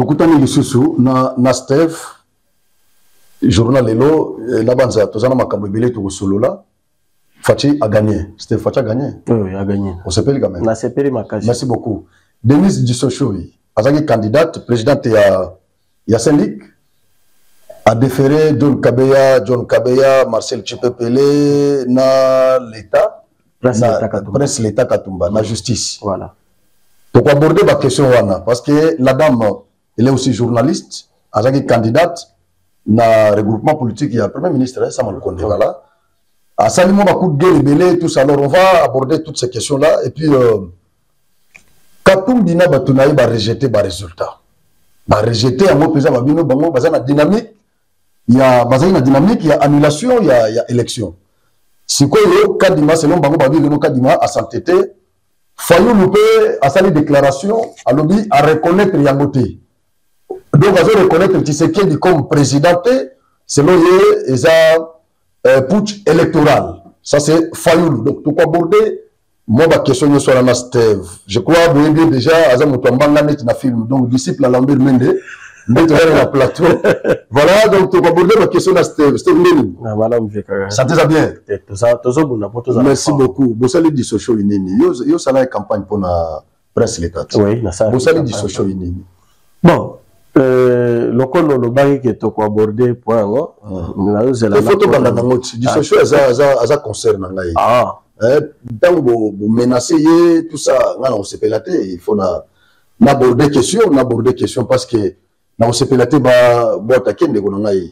Tokutani lisusu na Steve journal lelo la banza tozana makambo ebele to solola. Fachi a gagné. Steve Fachi a gagné. Oui, a gagné. On s'appelle quand même. On s'appelle Makaji. Merci beaucoup. Denise Dissoshoui, azaki candidate présidente ya syndic a déféré John Kabeya, Marcel Tchipepele na l'État, Prince l'État Katumba, na justice. Voilà. Donc aborder la question wana parce que la dame elle est aussi journaliste, azaki candidate na regroupement politique il y a premier ministre ça me connaît voilà. À Salimo ba coup de gueule belé tout ça alors on va aborder toutes ces questions là et puis Katumbi na batunaï ba rejeter ba résultat. Ba rejeter à moi président babino bango bazana dynamique. Il y a bazana dynamique, il y a annulation, il y a élection. Si quoi yo kadima selon bango babino kadima à s'entêter, Fayou loupé à sa déclaration à lobby à reconnaître Yangote. Donc à reconnaître Tshisekedi comme président selon eux ils a putsch électoral. Ça c'est Fayou. Donc tout aborder moi, ma question sur la Steve. Je crois que vous avez déjà un film, donc disciple à Lambert Mende, le plateau. Voilà, donc tu vas aborder ma question à Steve. Steve Mende. Ça te va bien. Merci beaucoup. Vous allez dire social inini. Yo ça la campagne pour la presse l'État. Oui, ça. Vous allez dire social inini. Bon. Le col le bail que tu as abordé point. Les photos dans la note. Du social, ça concerne ngai. Ah. Tant que vous menacez tout ça, on s'est pélaté. Il faut aborder question parce que on s'est pélaté ba attaquer de konangai.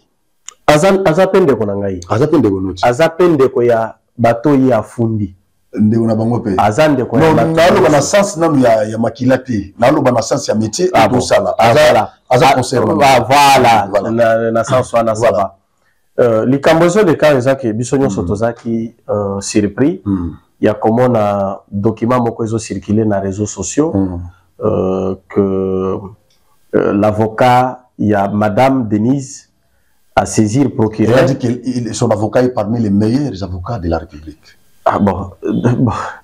Azapende konangai. Azapende konoti. Azapende ko ya bato ya fundi. Nde on a bango pe. Azande ko ya bato. Non, na sens na ya makilate. Na lo na sens ya métier et tout ça là. Aza concerne. Voilà. Na sens wana ça va. Les Cambodgiens de cas que bisonyo sotozaki surpris il y a comme un document moko ezo circuler dans les réseaux sociaux que l'avocat il y a madame Denise a saisi le procureur. Elle a dit que son avocat est parmi les meilleurs avocats de la République. Ah bon.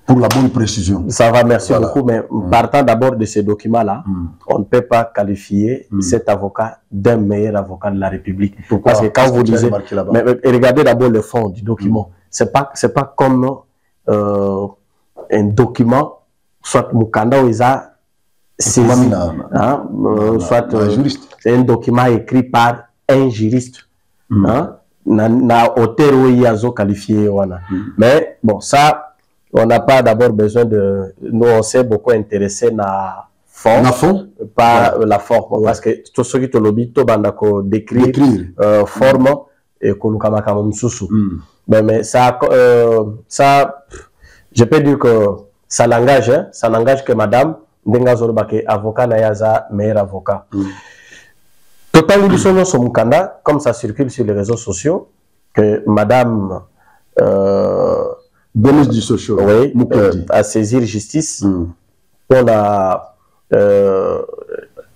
Pour la bonne précision. Ça va, merci beaucoup. Mais partant d'abord de ces documents-là, on ne peut pas qualifier cet avocat d'un meilleur avocat de la République. Pourquoi? Parce que quand vous lisez, mais regardez d'abord le fond du document. C'est pas comme un document, soit Mukanda ou Isa, soit c'est un document écrit par un juriste. Na hauteur où il y a qualifié. Mais bon, ça, on n'a pas d'abord besoin de... Nous, on s'est beaucoup intéressé à forme, pas la forme. Parce que tout ce qui te lobby, tout le décrire forme et que nous avons mais ça, je peux dire que ça n'engage que madame Ndenga Zorobake, avocat Nayaza, meilleur avocat. Total Lusono Somukanda, comme ça circule sur les réseaux sociaux, que madame Denise Dissoshoui a saisi justice pour la.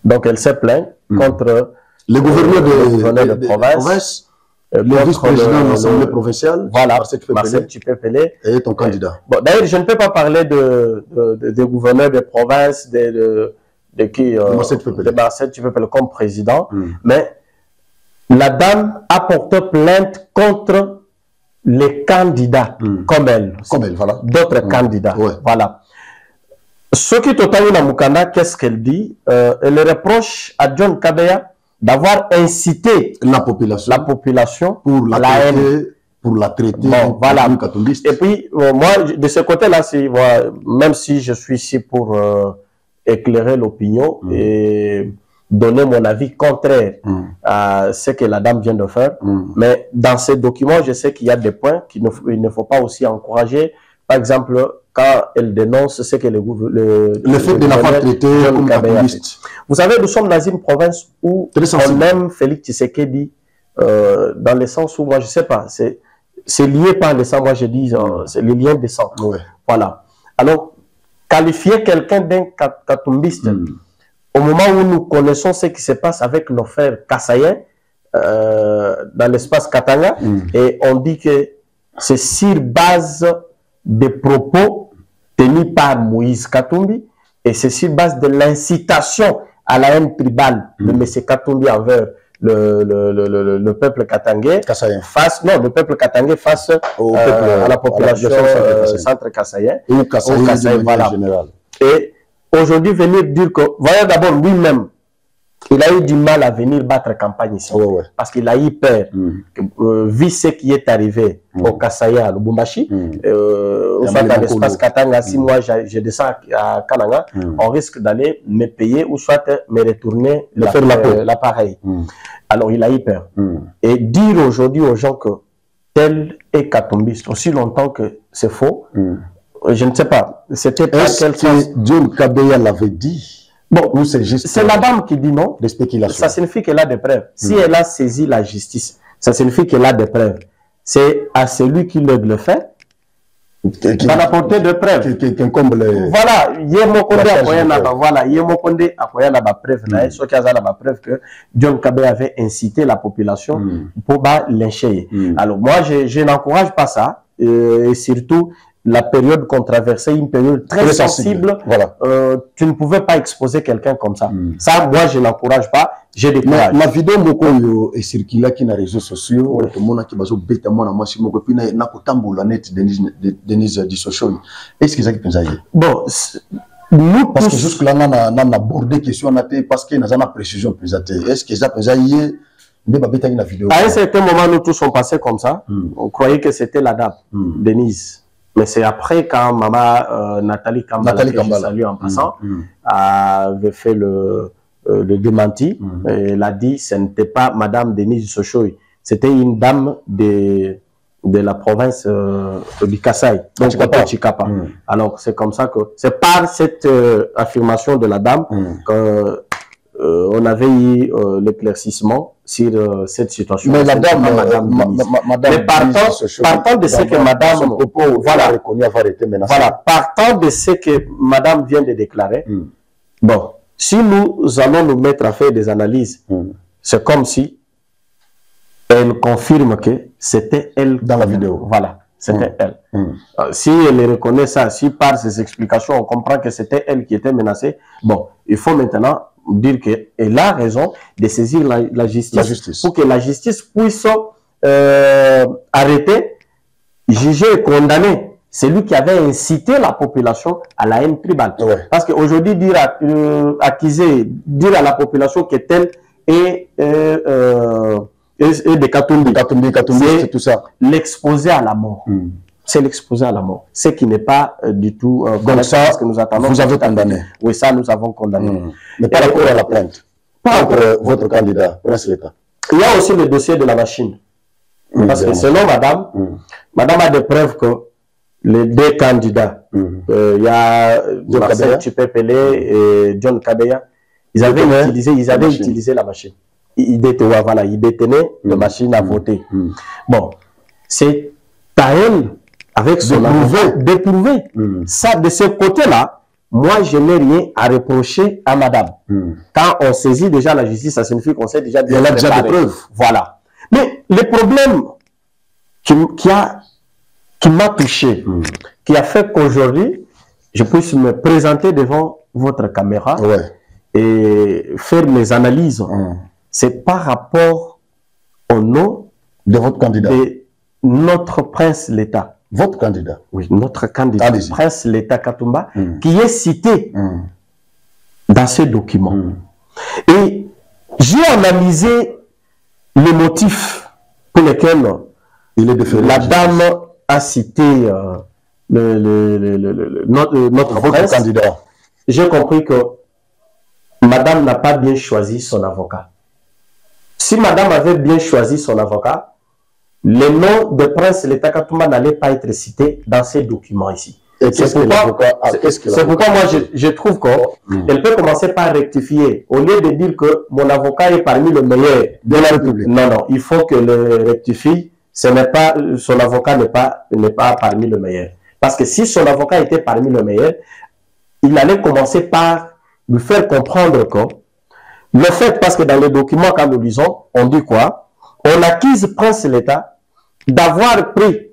Donc elle s'est plainte contre le gouverneur de province. Le vice-président de l'Assemblée provinciale, voilà, Marcel Tchipepele est ton candidat. Bon, d'ailleurs, je ne peux pas parler de gouverneur de province, de Marcel Tchipepele comme président, mais la dame a porté plainte contre les candidats, comme elle, voilà. D'autres candidats. Voilà. Ce qui est totalement dans Mukanda, qu'est-ce qu'elle dit? Elle reproche à John Kabeya d'avoir incité la population pour la traiter, bon, voilà. Et puis, moi, de ce côté-là, même si je suis ici pour éclairer l'opinion et donner mon avis contraire à ce que la dame vient de faire, mais dans ces documents, je sais qu'il y a des points qu'il ne faut pas aussi encourager. Par exemple, quand elle dénonce ce que le fait de l'avoir traité comme populiste. Vous savez, nous sommes dans une province où on aime Félix Tshisekedi dans le sens où, moi, je ne sais pas, c'est lié par le sang, moi je dis, c'est le lien de sang. Voilà. Alors, qualifier quelqu'un d'un katumbiste, au moment où nous connaissons ce qui se passe avec nos frères kassaïens dans l'espace Katanga, et on dit que c'est sur base des propos tenus par Moïse Katumbi, et c'est sur base de l'incitation à la haine tribale de M. Katumbi envers le peuple katangais, face, non, le peuple katangais face à la population centre kassaïen, ou Kassaïen voilà. en général. Et aujourd'hui, venir dire que, voilà d'abord lui-même, il a eu du mal à venir battre campagne ici. Parce qu'il a eu peur. Vu ce qui est arrivé au Kassaïen, à Lubumbashi, soit dans l'espace Katanga, si moi je descends à Kananga, on risque d'aller me payer ou soit me retourner l'appareil. Alors il a eu peur. Et dire aujourd'hui aux gens que tel est katumbiste, aussi longtemps que c'est faux, je ne sais pas. C'était pas quel sens. John Kabeya l'avait dit. Bon, c'est la dame qui dit non. Des spéculations. Ça signifie qu'elle a des preuves. Si elle a saisi la justice, ça signifie qu'elle a des preuves. C'est à celui qui le fait d'en apporter de preuves. Voilà, Yemokonde a la preuve, ce qui a la preuve que John Kabeya avait incité la population pour lyncher. Alors moi, je n'encourage pas ça, et surtout la période controversée, une période très sensible. Voilà. Tu ne pouvais pas exposer quelqu'un comme ça. Ça, moi, je n'encourage pas. J'ai des courage. La vidéo moko est circulée qui na réseaux sociaux. Tout le monde qui baso beta mona moi si moko puis na kotambola net Denise di social. Est-ce que ça qui pense aille? Bon, nous parce que jusque là on a abordé question on a parce que nous avons précision présentée. Est-ce que ça pense aille? À un certain moment, nous tous sommes passés comme ça. On croyait que c'était la dame, Denise. Mais c'est après quand maman Nathalie Kambala, que je salue en passant, avait fait le démenti. Elle a dit ce n'était pas Madame Denise Sochoy, c'était une dame de la province du Kasaï, donc Chikapa. Alors c'est comme ça que c'est par cette affirmation de la dame que on avait eu l'éclaircissement sur cette situation. Mais la dame, mais partant de ce que madame, partant de ce que madame vient de déclarer, bon, si nous allons nous mettre à faire des analyses, c'est comme si elle confirme que c'était elle dans la vidéo. Voilà, c'était elle. Si elle reconnaît ça, si par ses explications on comprend que c'était elle qui était menacée, bon, il faut maintenant dire qu'elle a raison de saisir la justice pour que la justice puisse arrêter, juger et condamner celui qui avait incité la population à la haine tribale. Parce qu'aujourd'hui, dire à la population que telle est des Katumbi, c'est tout ça, l'exposer à la mort. C'est l'exposer à la mort. Ce qui n'est pas du tout donc ça, ce que nous attendons. Vous avez condamné. Oui, ça, nous avons condamné. Mais par rapport à la plainte, contre votre candidat, Prince l'État. Il y a aussi le dossier de la machine. Parce que selon madame, madame a des preuves que les deux candidats, il y a Marcel Tshipepele et John Kabeya, ils avaient utilisé la machine. Ils détenaient la machine à voter. Bon, c'est à elle, avec son d'éprouver. Ça, de ce côté-là, moi, je n'ai rien à reprocher à madame. Quand on saisit déjà la justice, ça signifie qu'on sait déjà bien. Elle a déjà des preuves. Voilà. Mais le problème qui m'a touché, qui a fait qu'aujourd'hui, je puisse me présenter devant votre caméra et faire mes analyses, c'est par rapport au nom de votre candidat. Notre prince l'État. Votre candidat? Oui, notre candidat, prince l'État Katumba, qui est cité dans ce document. Et j'ai analysé les motifs pour lesquels la dame a cité notre prince. Candidat. J'ai compris que madame n'a pas bien choisi son avocat. Si madame avait bien choisi son avocat, le nom de prince l'État Katumba n'allait pas être cité dans ces documents ici. C'est pourquoi moi je trouve qu'elle peut commencer par rectifier. Au lieu de dire que mon avocat est parmi les meilleurs de la République. Non, il faut que le rectifie. Son avocat n'est pas parmi les meilleurs. Parce que si son avocat était parmi les meilleurs, il allait commencer par lui faire comprendre que le fait, parce que dans les documents quand nous lisons, on dit quoi? On accuse prince l'État d'avoir pris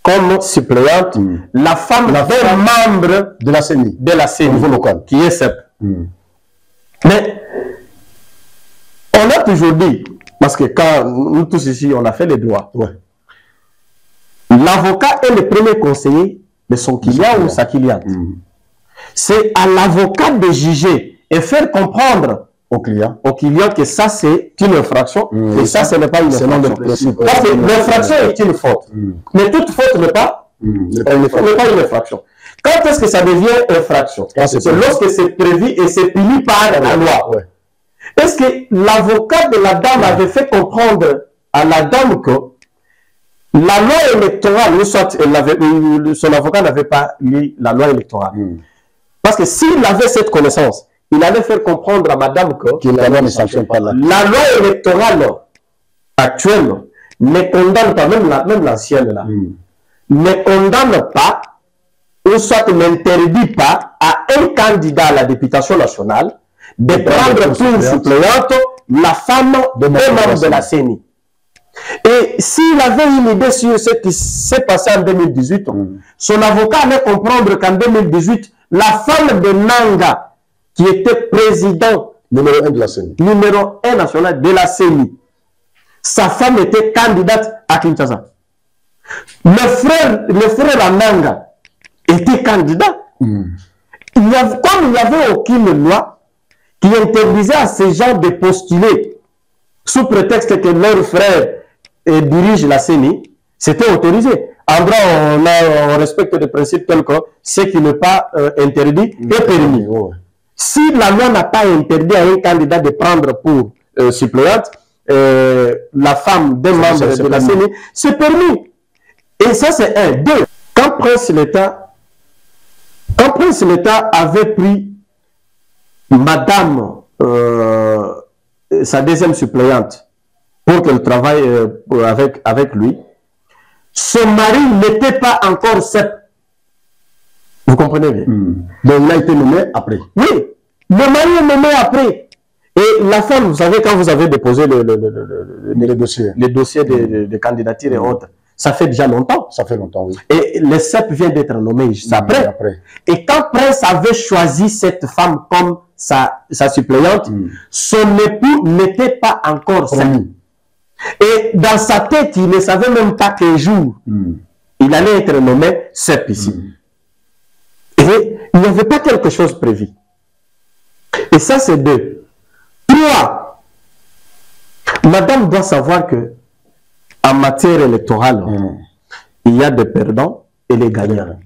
comme suppléante la femme d'un membre de la CENI, au niveau local, qui est CEP. Mais on a toujours dit, parce que quand nous tous ici, on a fait les droits, l'avocat est le premier conseiller de son client ou sa cliente. C'est à l'avocat de juger et faire comprendre au client que ça c'est une infraction et ça ce n'est pas une infraction. Parce que l'infraction est une faute. Mais toute faute n'est pas une infraction. Quand est-ce que ça devient infraction? C'est lorsque c'est prévu et c'est puni par la loi. Est-ce que l'avocat de la dame avait fait comprendre à la dame que la loi électorale, ou soit son avocat n'avait pas lu la loi électorale? Parce que s'il avait cette connaissance, il allait faire comprendre à madame que la loi ne sanctionne pas la loi électorale actuelle ne condamne pas, même l'ancienne là, ne condamne pas, ou soit n'interdit pas à un candidat à la députation nationale de prendre pour suppléante la femme de membre de la CENI. Et s'il avait une idée sur ce qui s'est passé en 2018, son avocat allait comprendre qu'en 2018, la femme de Nanga, qui était président numéro 1 de la CENI, numéro 1 national de la CENI, sa femme était candidate à Kinshasa. Le frère Nanga était candidat. Comme il n'y avait aucune loi qui interdisait à ces gens de postuler sous prétexte que leur frère dirige la CENI, c'était autorisé. En droit, on respecte des principes tels que ce qui n'est pas interdit est permis. Si la loi n'a pas interdit à un candidat de prendre pour suppléante la femme d'un membre de la CENI, c'est permis. Et ça, c'est un. Deux, quand Prince l'État avait pris madame, sa deuxième suppléante, pour qu'elle travaille avec lui, son mari n'était pas encore CEP. Vous comprenez bien? Donc il a été nommé après. Oui, le mari est nommé après. Et la femme, vous savez, quand vous avez déposé les dossiers de candidature et autres, ça fait déjà longtemps. Ça fait longtemps, oui. Et le CEP vient d'être nommé juste après. Et quand Prince avait choisi cette femme comme sa suppléante, son époux n'était pas encore CEP. Et dans sa tête, il ne savait même pas qu'un jour, il allait être nommé CEP ici. Et il n'y avait pas quelque chose prévu. Et ça, c'est deux. Trois, madame doit savoir que en matière électorale, il y a des perdants et des gagnants.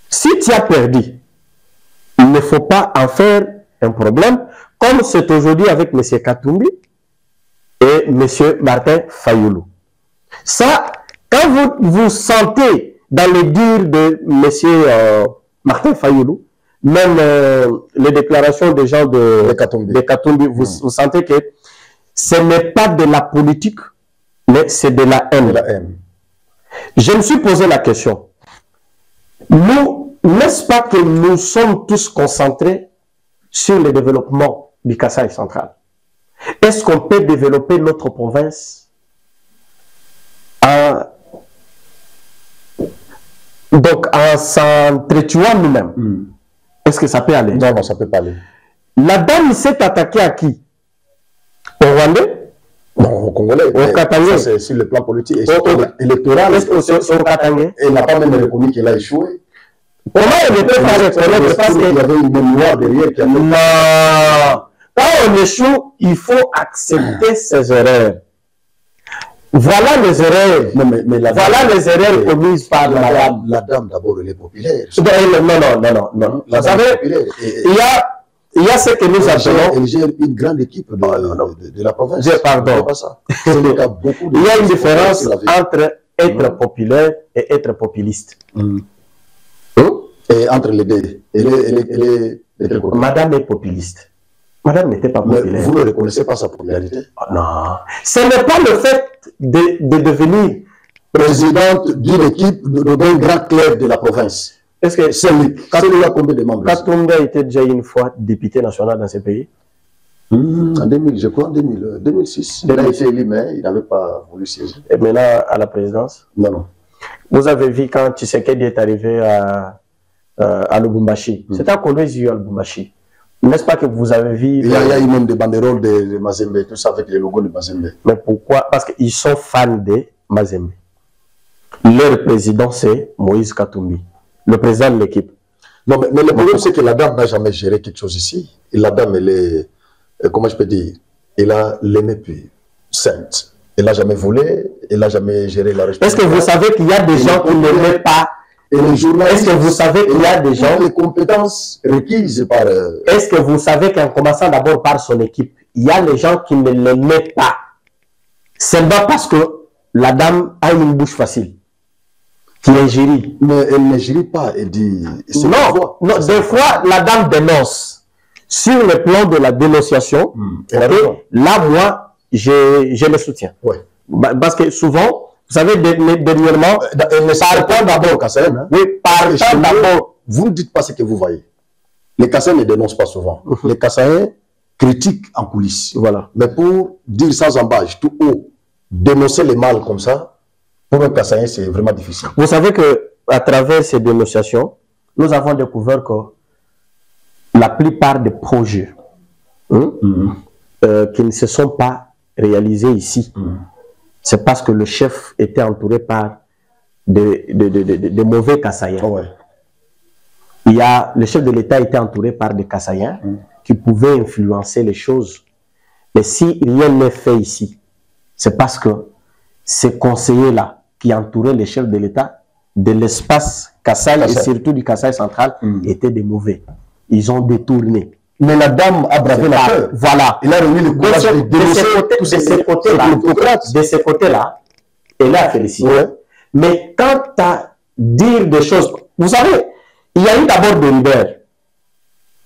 Si tu as perdu, il ne faut pas en faire un problème, comme c'est aujourd'hui avec M. Katumbi et M. Martin Fayoulou. Ça, quand vous sentez dans les dires de M. Martin Fayoulou, même les déclarations des gens de Katumbi, vous sentez que ce n'est pas de la politique, mais c'est de la haine. Je me suis posé la question. Nous, n'est-ce pas que nous sommes tous concentrés sur le développement du Kasaï central? Est-ce qu'on peut développer notre province en s'entretuant nous-mêmes? Est-ce que ça peut aller? Non, ça ne peut pas aller. La dame s'est attaquée à qui? Au Rwandais? Non, au Congolais. Au Katangais. C'est sur le plan politique et électoral. Au Katangais. Elle n'a pas même reconnu qu'elle a échoué. Comment elle ne peut pas reconnaître parce qu'il y avait une mémoire derrière qui a... Non. Quand on échoue, il faut accepter ses erreurs. Voilà les erreurs. Voilà les erreurs commises par la dame. La dame, d'abord, elle est populaire. Non. Vous savez, il y a ce que nous appelons... Elle gère une grande équipe de la province. Pardon. Il y a une différence entre être populaire et être populiste. Et entre les deux, elle est Madame est populiste. Madame n'était pas populaire. Mais vous ne reconnaissez pas sa popularité? Non. Ce n'est pas le fait de devenir présidente d'une équipe d'un grand club de la province. Est-ce que celui-là a combien de membres? Katumbi a été déjà une fois député national dans ce pays? En 2000, je crois, en 2006. Il a été élu, mais il n'avait pas voulu siéger. Et maintenant, à la présidence? Non. Vous avez vu quand Tshisekedi est arrivé à Lubumbashi. C'était à Kolwezi à Lubumbashi. N'est-ce pas que vous avez vu... Il y a eu même des banderoles de Mazembe, tout ça avec les logos de Mazembe. Mais pourquoi? Parce qu'ils sont fans de Mazembe. Leur président, c'est Moïse Katumbi, le président de l'équipe. Non, mais le problème, c'est que la dame n'a jamais géré quelque chose ici. Et la dame, elle est, comment je peux dire, elle a l'aimé puis sainte. Elle n'a jamais volé, elle n'a jamais géré la responsabilité. Est-ce que vous savez qu'il y a des gens qui ne l'aimaient pas? Est-ce que vous savez qu'il y a des gens... Les compétences requises par... Est-ce que vous savez qu'en commençant d'abord par son équipe, il y a les gens qui ne l'aimaient pas? Seulement parce que la dame a une bouche facile. Qui ingérie. Mais elle n'ingérie pas, elle dit... Non, non, des fois, la dame dénonce. Sur le plan de la dénonciation, là, moi, je le soutiens. Ouais. Parce que souvent, vous savez, dernièrement, partant d'abord, Kassaïen. Hein? Oui, partant d'abord. Vous ne dites pas ce que vous voyez. Les Kassaïens ne dénoncent pas souvent. Les Kassaïens critiquent en coulisses. Voilà. Mais pour dire sans embâche, tout haut, dénoncer les mal comme ça, pour un Kassaïen, c'est vraiment difficile. Vous savez qu'à travers ces dénonciations, nous avons découvert que la plupart des projets qui ne se sont pas réalisés ici, c'est parce que le chef était entouré par de mauvais Kassaïens. Ouais. Le chef de l'État était entouré par des Kassaïens qui pouvaient influencer les choses. Mais si rien n'est fait ici, c'est parce que ces conseillers-là qui entouraient les chefs de l'État de l'espace Kassai et surtout du Kassai central étaient des mauvais. Ils ont détourné. Mais la dame a bravé la peur. Voilà. Il a remis le courage de dénoncer de ces côtés-là, elle a félicité. Ouais. Mais quant à dire des choses, vous savez, il y a eu d'abord des leaders.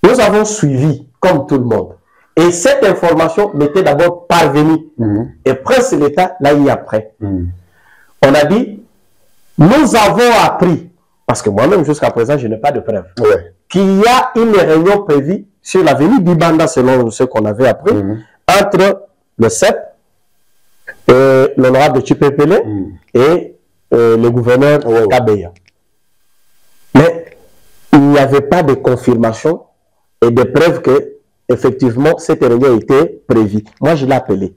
Nous avons suivi, comme tout le monde. Et cette information m'était d'abord parvenue. Et Prince de l'État l'a eu après. On a dit, nous avons appris, parce que moi-même jusqu'à présent, je n'ai pas de preuve, qu'il y a une réunion prévue sur l'avenue d'Ibanda, selon ce qu'on avait appris, entre le CEP, l'honorable Chipepele et le gouverneur Kabeya. Mais il n'y avait pas de confirmation et de preuves que, effectivement, cette réunion était prévue. Moi, je l'ai appelé.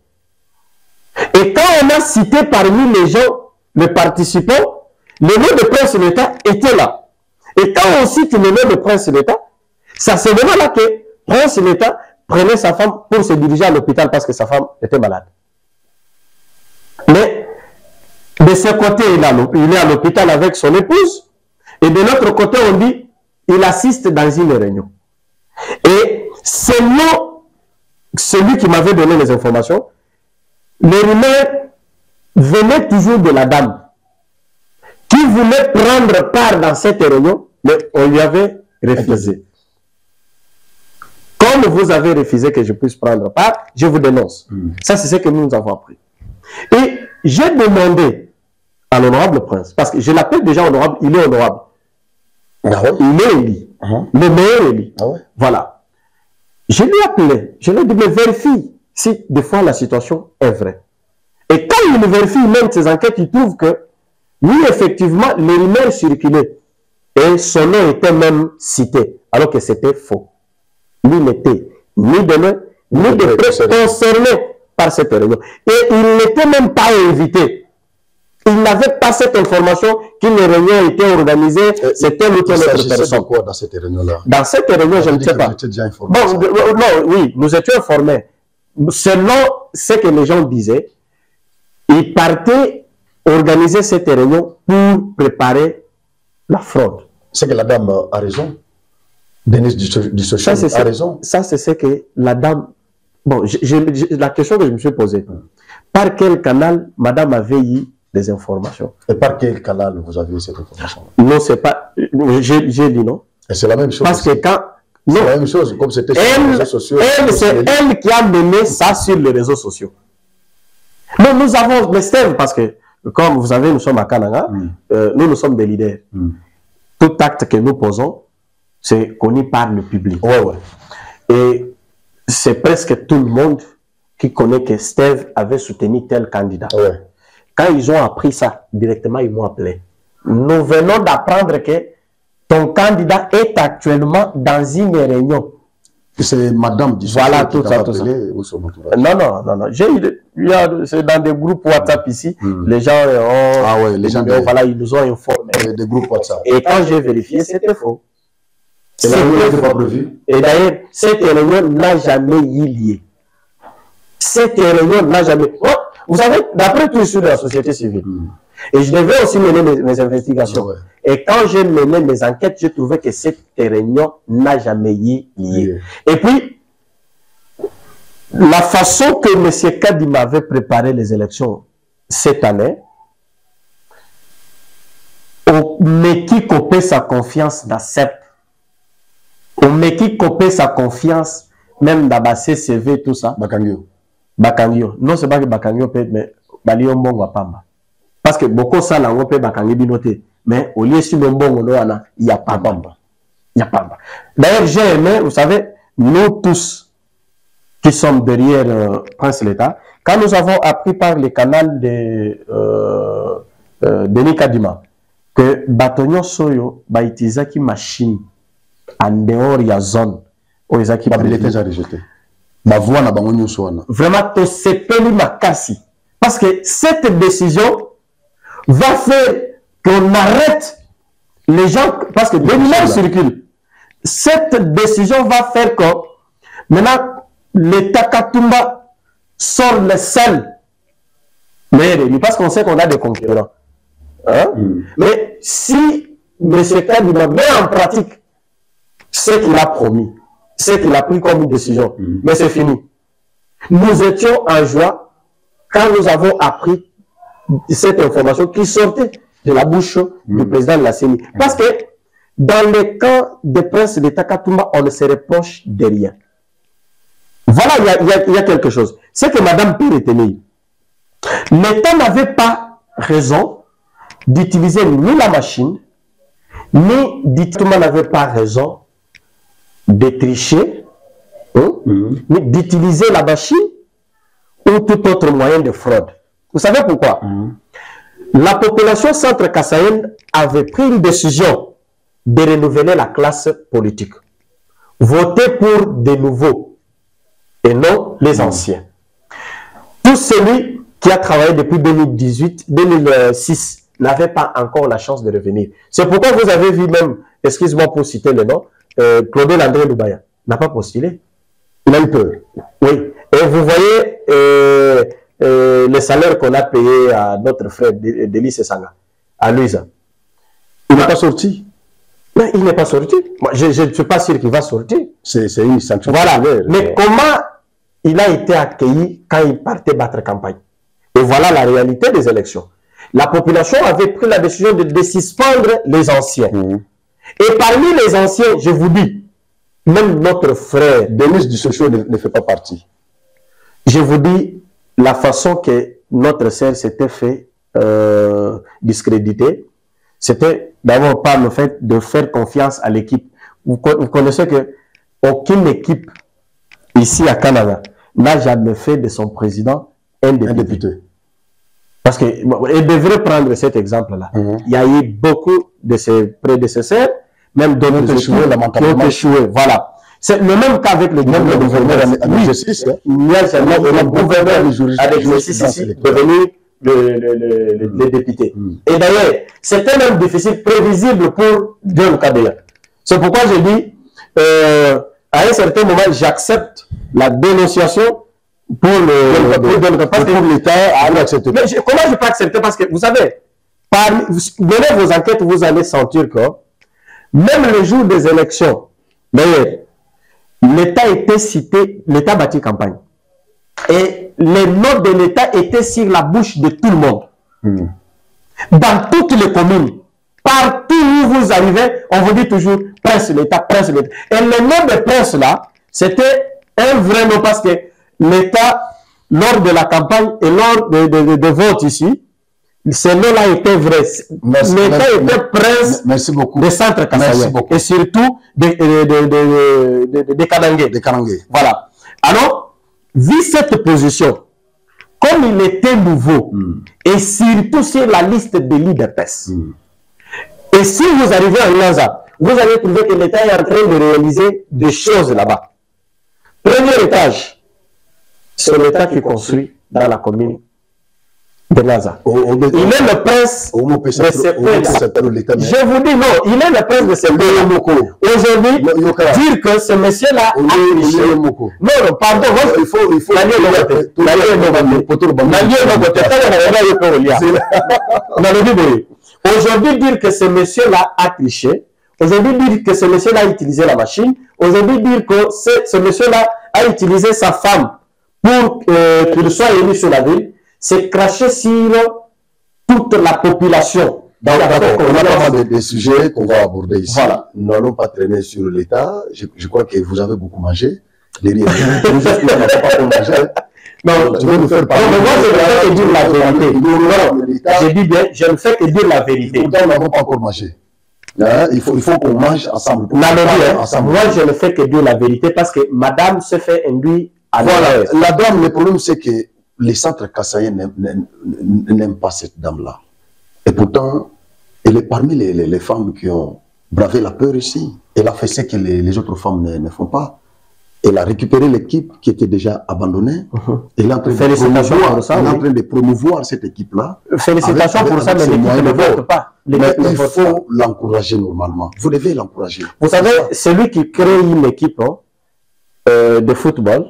Et quand on a cité parmi les gens, les participants, le nom de Prince de l'État était là. Et quand on cite le nom de Prince de l'État, ça c'est vraiment là que Prince de l'État prenait sa femme pour se diriger à l'hôpital parce que sa femme était malade. Mais de ce côté, il est à l'hôpital avec son épouse. Et de l'autre côté, on dit, il assiste dans une réunion. Et selon celui qui m'avait donné les informations, les rumeurs venaient toujours de la dame qui voulait prendre part dans cette réunion, mais on lui avait refusé. Comme vous avez refusé que je puisse prendre part, je vous dénonce. Ça, c'est ce que nous avons appris. Et j'ai demandé à l'honorable prince, parce que je l'appelle déjà honorable, il est honorable. Il est élu. Le meilleur élu. Voilà. Je lui ai appelé, je lui ai dit, mais vérifie si des fois la situation est vraie. Et quand il vérifie même ses enquêtes, il trouve que oui, effectivement, les rumeurs circulaient. Et son nom était même cité, alors que c'était faux. Lui n'était ni de l'un, ni de près concerné par cette réunion. Et il n'était même pas invité. Il n'avait pas cette information qu'une réunion était organisée, c'était telle ou telle autre personne. Quoi dans cette réunion-là? Dans cette réunion, je ne sais pas. Bon, non, oui, nous étions informés. Selon ce que les gens disaient, ils partaient organiser cette réunion pour préparer la fraude. C'est que la dame a raison. Denise Dissochet a raison. Ça, c'est ce que la dame... Bon, la question que je me suis posée, par quel canal madame avait eu des informations? Et par quel canal vous avez eu cette information? Non, c'est pas... J'ai dit non. Et c'est la même chose. Parce que quand... C'est la même chose, comme c'était sur les réseaux sociaux. C'est elle qui a mené ça sur les réseaux sociaux. Non, nous avons... Mais Steve, parce que, comme vous savez, nous sommes à Kananga, nous sommes des leaders. Tout acte que nous posons, c'est connu par le public. Et c'est presque tout le monde qui connaît que Steve avait soutenu tel candidat. Quand ils ont appris ça, directement, ils m'ont appelé. Nous venons d'apprendre que ton candidat est actuellement dans une réunion. C'est madame du voilà, tout ça, tout ça. Non. C'est dans des groupes WhatsApp ici. Les gens ont... Ah ouais, les gens... Voilà, ils nous ont informés. Des groupes WhatsApp. Et quand j'ai vérifié, c'était faux. Et d'ailleurs, cette réunion n'a jamais eu lieu. Cette réunion n'a jamais... Oh, vous savez, d'après tout sur la société civile, et je devais aussi mener mes investigations. Ouais. Et quand j'ai mené mes enquêtes, j'ai trouvé que cette réunion n'a jamais eu lieu. Et puis, la façon que M. Kadi m'avait préparé les élections cette année, mais qui copait sa confiance dans CEP, mais qui copait sa confiance même dans la CCV, tout ça. Bakangio. Non, c'est pas que Bakangio peut être, mais Balio Mbongo Pamba. Parce que beaucoup ça l'ont fait Bakangio binoté. Mais au lieu de Mbongo, il n'y a pas Pamba. Il n'y a pas. D'ailleurs, j'ai aimé, vous savez, nous tous qui sommes derrière Prince l'État, quand nous avons appris par le canal de Denis Kadima que Batonio Soyo va utiliser une machine en dehors de la zone où ils ont déjà rejeté. Vraiment, c'est peli makasi. Parce que cette décision va faire qu'on arrête les gens, parce que des millions circulent. Cette décision va faire que maintenant l'État Katumba sort le seul meilleur, parce qu'on sait qu'on a des concurrents. Hein? Mais si M. Kadima met en pratique ce qu'il a promis, ce qu'il a pris comme une décision, mais c'est fini. Nous étions en joie quand nous avons appris cette information qui sortait de la bouche du président de la CENI. Parce que dans le camp de Prince d'État Katumba, on ne se reproche de rien. Voilà, il y a quelque chose. C'est que Mme peut retenir. L'État n'avait pas raison d'utiliser ni la machine, ni Katumba n'avait pas raison de tricher, mais d'utiliser la machine ou tout autre moyen de fraude. Vous savez pourquoi? La population centre-kassaïenne avait pris une décision de renouveler la classe politique. Voter pour des nouveaux et non les anciens. Tout celui qui a travaillé depuis 2006 n'avait pas encore la chance de revenir. C'est pourquoi vous avez vu même, excusez-moi pour citer le nom, Claude Landré Loubaya n'a pas postulé. Même peu. Oui. Et vous voyez le salaire qu'on a payé à notre frère Delis Sanga, à Louisa. Il n'est pas sorti. Mais il n'est pas sorti. Moi, je ne suis pas sûr qu'il va sortir. C'est une sanction. Voilà. Mais comment il a été accueilli quand il partait battre campagne? Et voilà la réalité des élections. La population avait pris la décision de suspendre les anciens. Et parmi les anciens, je vous dis, même notre frère Denis Dussocho ne fait pas partie. Je vous dis la façon que notre sœur s'était fait discréditer, c'était d'abord par le fait de faire confiance à l'équipe. Vous connaissez que aucune équipe ici à Canada n'a jamais fait de son président un député. Parce que, il devrait prendre cet exemple-là. Il y a eu beaucoup de ses prédécesseurs, même d'autres qui ont échoué. Voilà. C'est le même cas avec le gouverneur avec justice. Il y a le gouverneur avec justice ici devenir le député. Et d'ailleurs, c'était même difficile, prévisible pour John Kadea. C'est pourquoi je dis, à un certain moment, j'accepte la dénonciation pour l'État à accepter. Mais comment je peux accepter? Parce que vous savez, menez vos enquêtes, vous allez sentir que même le jour des élections, d'ailleurs, l'État était cité, l'État bâti campagne. Et les noms de l'État étaient sur la bouche de tout le monde. Dans toutes les communes, partout où vous arrivez, on vous dit toujours Prince l'État, Prince l'État. Et le nom de Prince là, c'était un vrai nom parce que l'État, lors de la campagne et lors de vote ici, ce nom-là était vrai. L'État était prince des centres kassaïens et surtout des Kanangé. Voilà. Alors, vu cette position, comme il était nouveau, et surtout sur la liste des libertés, et si vous arrivez à Nyanza, vous allez trouver que l'État est en train de réaliser des choses là-bas. Premier étage, c'est l'État qui construit dans la commune de Naza. Il est le prince de ces pays-là. Je vous dis non, il est le prince de ces pays-là. Aujourd'hui, dire que ce monsieur-là a triché. Non, pardon, il faut. Aujourd'hui, dire que ce monsieur-là a triché, aujourd'hui, dire que ce monsieur-là a utilisé la machine, aujourd'hui, dire que ce monsieur-là a utilisé sa femme pour qu'il soit élu sur la ville, c'est cracher sur toute la population. On a des sujets qu'on va aborder ici. Voilà. Nous n'allons pas traîner sur l'État. Je crois que vous avez beaucoup mangé. Derrière vous, non, tu veux nous faire parler. Non, mais moi, je ne fais que dire la vérité. J'ai dit bien, je ne fais que dire la vérité. Pourtant, nous n'avons pas encore mangé. Hein? Il faut qu'on mange ensemble. Moi, je ne fais que dire la vérité parce que madame se fait induire à voilà. La dame, le problème, c'est que les centres kassaïens n'aiment pas cette dame-là. Et pourtant, elle est parmi les femmes qui ont bravé la peur ici. Elle a fait ce que les autres femmes ne font pas. Elle a récupéré l'équipe qui était déjà abandonnée. Elle est en train de promouvoir cette équipe-là. Félicitations pour ça, mais l'équipe ne vote pas. Mais il faut l'encourager normalement. Vous devez l'encourager. Vous savez, celui qui crée une équipe de football,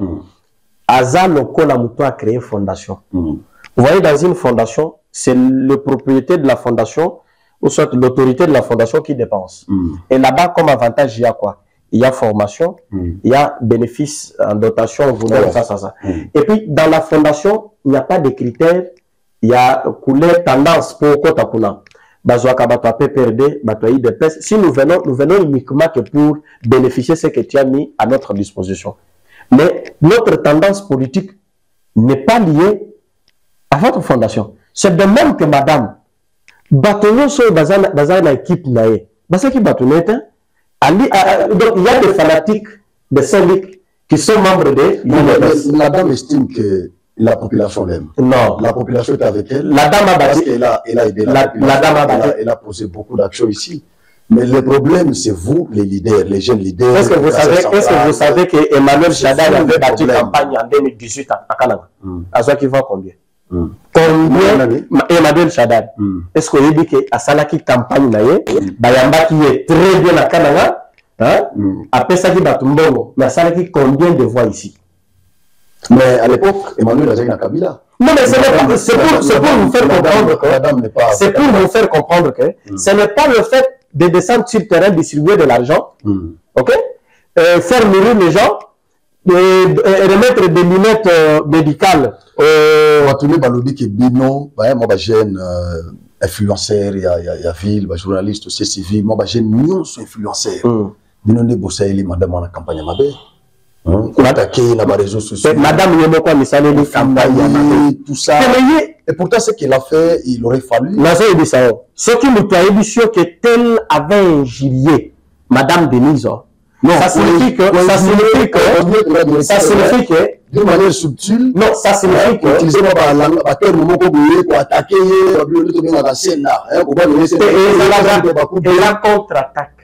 Aza Lokola Mouto a créé une fondation. Vous voyez, dans une fondation, c'est le propriétaire de la fondation, ou soit l'autorité de la fondation qui dépense. Et là-bas, comme avantage, il y a quoi? Il y a formation, il y a bénéfice en dotation, vous donnez ça. Et puis, dans la fondation, il n'y a pas de critères, il y a couleur, tendance pour quoi t'as si nous venons uniquement que pour bénéficier de ce que tu as mis à notre disposition. Mais notre tendance politique n'est pas liée à votre fondation. C'est de même que madame, bâtonneau sur dans une équipe naïe. Parce que bâtonneau donc il y a des fanatiques de Saint-Luc qui sont membres de l'UNES. La dame estime que la population l'aime. Non. La population est avec elle. La dame a parce qu'elle a aidé elle a posé beaucoup d'actions ici. Mais le problème, c'est vous, les leaders, les jeunes leaders. Est-ce que vous savez que Emmanuel Chadal avait battu campagne en 2018 à Kananga? À ce qui va combien? Combien Emmanuel Chadal? Est-ce que vous dit que à Salaki campagne naye, Bayamba qui est très bien à Kananga, après ça qui bat Mbongo, mais à Salaki combien de voix ici? Mais à l'époque, Emmanuel a gagné à Kabila. Non, mais c'est pour vous faire comprendre que c'est pour vous faire comprendre que ce n'est pas le fait de descendre sur le terrain, distribuer de l'argent, ok, faire mourir les gens, et remettre des lunettes médicales. Watouné Balobi qui est bino, moi jeune influenceur, il y a ville, journaliste, aussi civil, moi jeune millions influenceurs. Bino ne bossa eli madame en campagne mabé. Attaquer la réseaux sociaux. Madame Yemoko Misale les campagnes, tout ça. Et pourtant, ce qu'il a fait, il aurait fallu. Ce qui nous a dit que tel avait un gilet, Madame Denise. Non, ça signifie que, d'une manière subtile. Non, ça signifie que, utiliser pour attaquer, et la contre-attaque.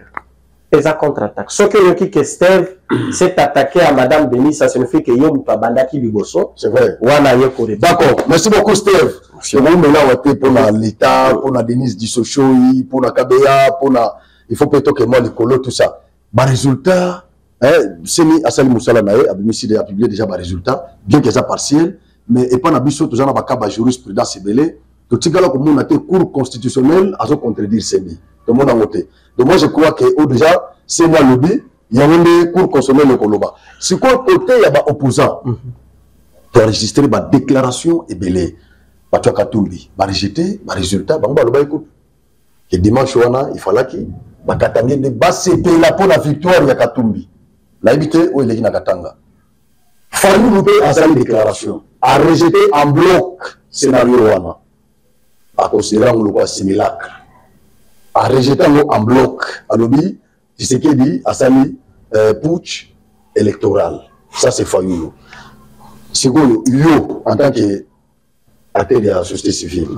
Et la contre-attaque. Ce que Steve s'est attaqué à Madame Denise, ça signifie que Yom Tabandaki Biboso. C'est vrai. D'accord. Merci beaucoup, Steve. C'est vous maintenant pour l'État, pour la Denise Dissoshoui, pour la KBA, pour la. Il faut plutôt que moi, les colos, tout ça. Résultat, c'est mis à Salim Moussala Naé, a publié déjà des résultats, bien qu'ils soient partiels, mais et pas n'abisso, tout ça, n'a pas jurisprudence belé. Tout ce là comme on a été cours constitutionnel à se contredire c'est mis. Tout le monde a voté. Donc moi je crois que déjà c'est moi le dit, il y a des cours constitutionnels le Koloba. C'est quoi côté il y a opposant qui a enregistré ma déclaration et belé. Batua Katumbi, ba rejeté, ba résultat, ba ngba écoute. Que dimanche wana il fallait que ba Katanga de basé la pour la victoire ya Katumbi. La habité où il est na Katanga. Fallait nous payer à sa déclaration, a rejeté en bloc scénario wana. À considérer un simulacre, à rejeter en bloc, à l'objet, c'est ce qu'il dit, à sali putsch électoral. Ça, c'est Fayoulou. C'est quoi, yo, en tant qu'acteur de la société civile,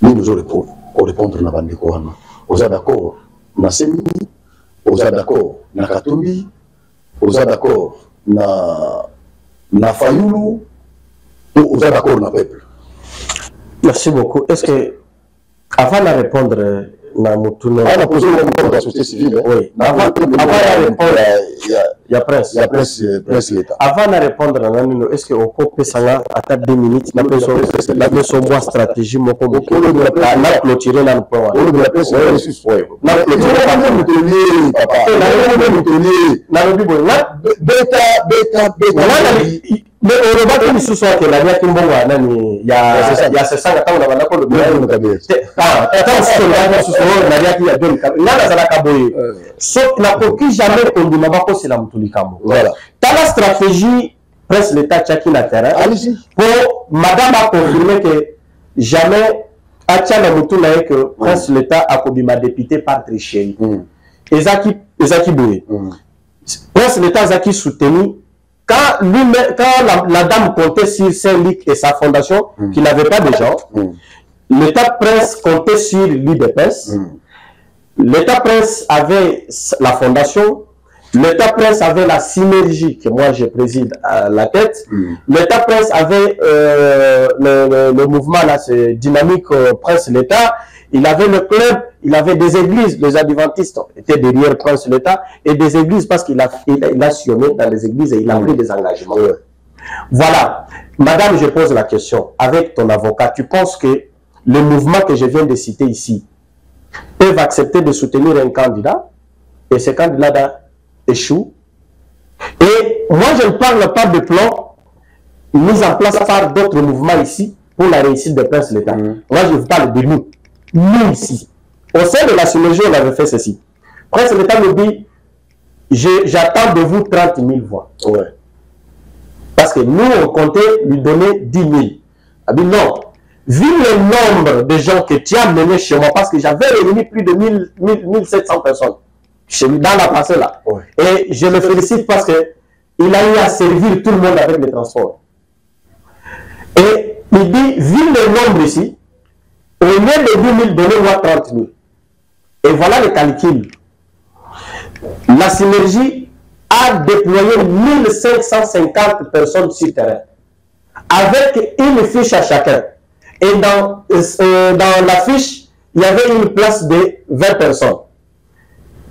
nous nous répondre à la bande de Kouana. Vous êtes d'accord, na Semi, vous êtes d'accord, na Katumbi, vous êtes d'accord na Fayoulou, ou vous êtes d'accord na peuple? Merci beaucoup. Est-ce que, avant de répondre, on a posé une question de la société civile. Oui. Avant de répondre, il y a presse. Il y a presse l'État. Avant de répondre, est-ce qu'on peut s'en à 2 minutes, la personne voit stratégie, mon comme la clôturer dans le point. La presse, oui. La clôturer, mais on va pas sous son que la vie qui bon il y a c'est ça quand on a pas le bien attends c'est la sous son la vie qui a bien là la kaboye sauf la coquille jamais on dit pas que c'est la mutulikamo voilà dans la stratégie presse l'état tchaki na terrain pour madame a confirmé que jamais a tcha na mutula que presse l'état a kobima député par tricherie ezaki boye presse l'état zaki soutenu. Quand la dame comptait sur Saint-Luc et sa fondation, qui n'avait pas de gens, l'État presse comptait sur l'UDPS, l'État presse avait la fondation, l'État presse avait la synergie, que moi je préside à la tête, l'État presse avait le mouvement, là, c'est Dynamique Presse l'État, il avait le club, il avait des églises, les adventistes étaient derrière Prince l'État, et des églises parce qu'il a sillonné dans les églises et il a pris des engagements. Voilà. Madame, je pose la question. Avec ton avocat, tu penses que le mouvement que je viens de citer ici peuvent accepter de soutenir un candidat et ce candidat échoue? Et moi, je ne parle pas de plan mis en place par d'autres mouvements ici pour la réussite de Prince l'État. Moi, je vous parle de nous. Nous ici. Au sein de la synergie, on avait fait ceci. Prince l'État me dit, j'attends de vous 30 000 voix. Ouais. Parce que nous, on comptait lui donner 10 000. Elle dit non. Vu le nombre de gens que tu as menés chez moi, parce que j'avais réuni plus de 1700 personnes dans la parcelle là. Ouais. Et je le félicite parce qu'il a eu à servir tout le monde avec les transports. Et il dit, vu le nombre ici, au lieu de 10 000, donnez-moi 30 000. Et voilà le calcul. La synergie a déployé 1550 personnes sur terrain, avec une fiche à chacun. Et dans la fiche, il y avait une place de 20 personnes.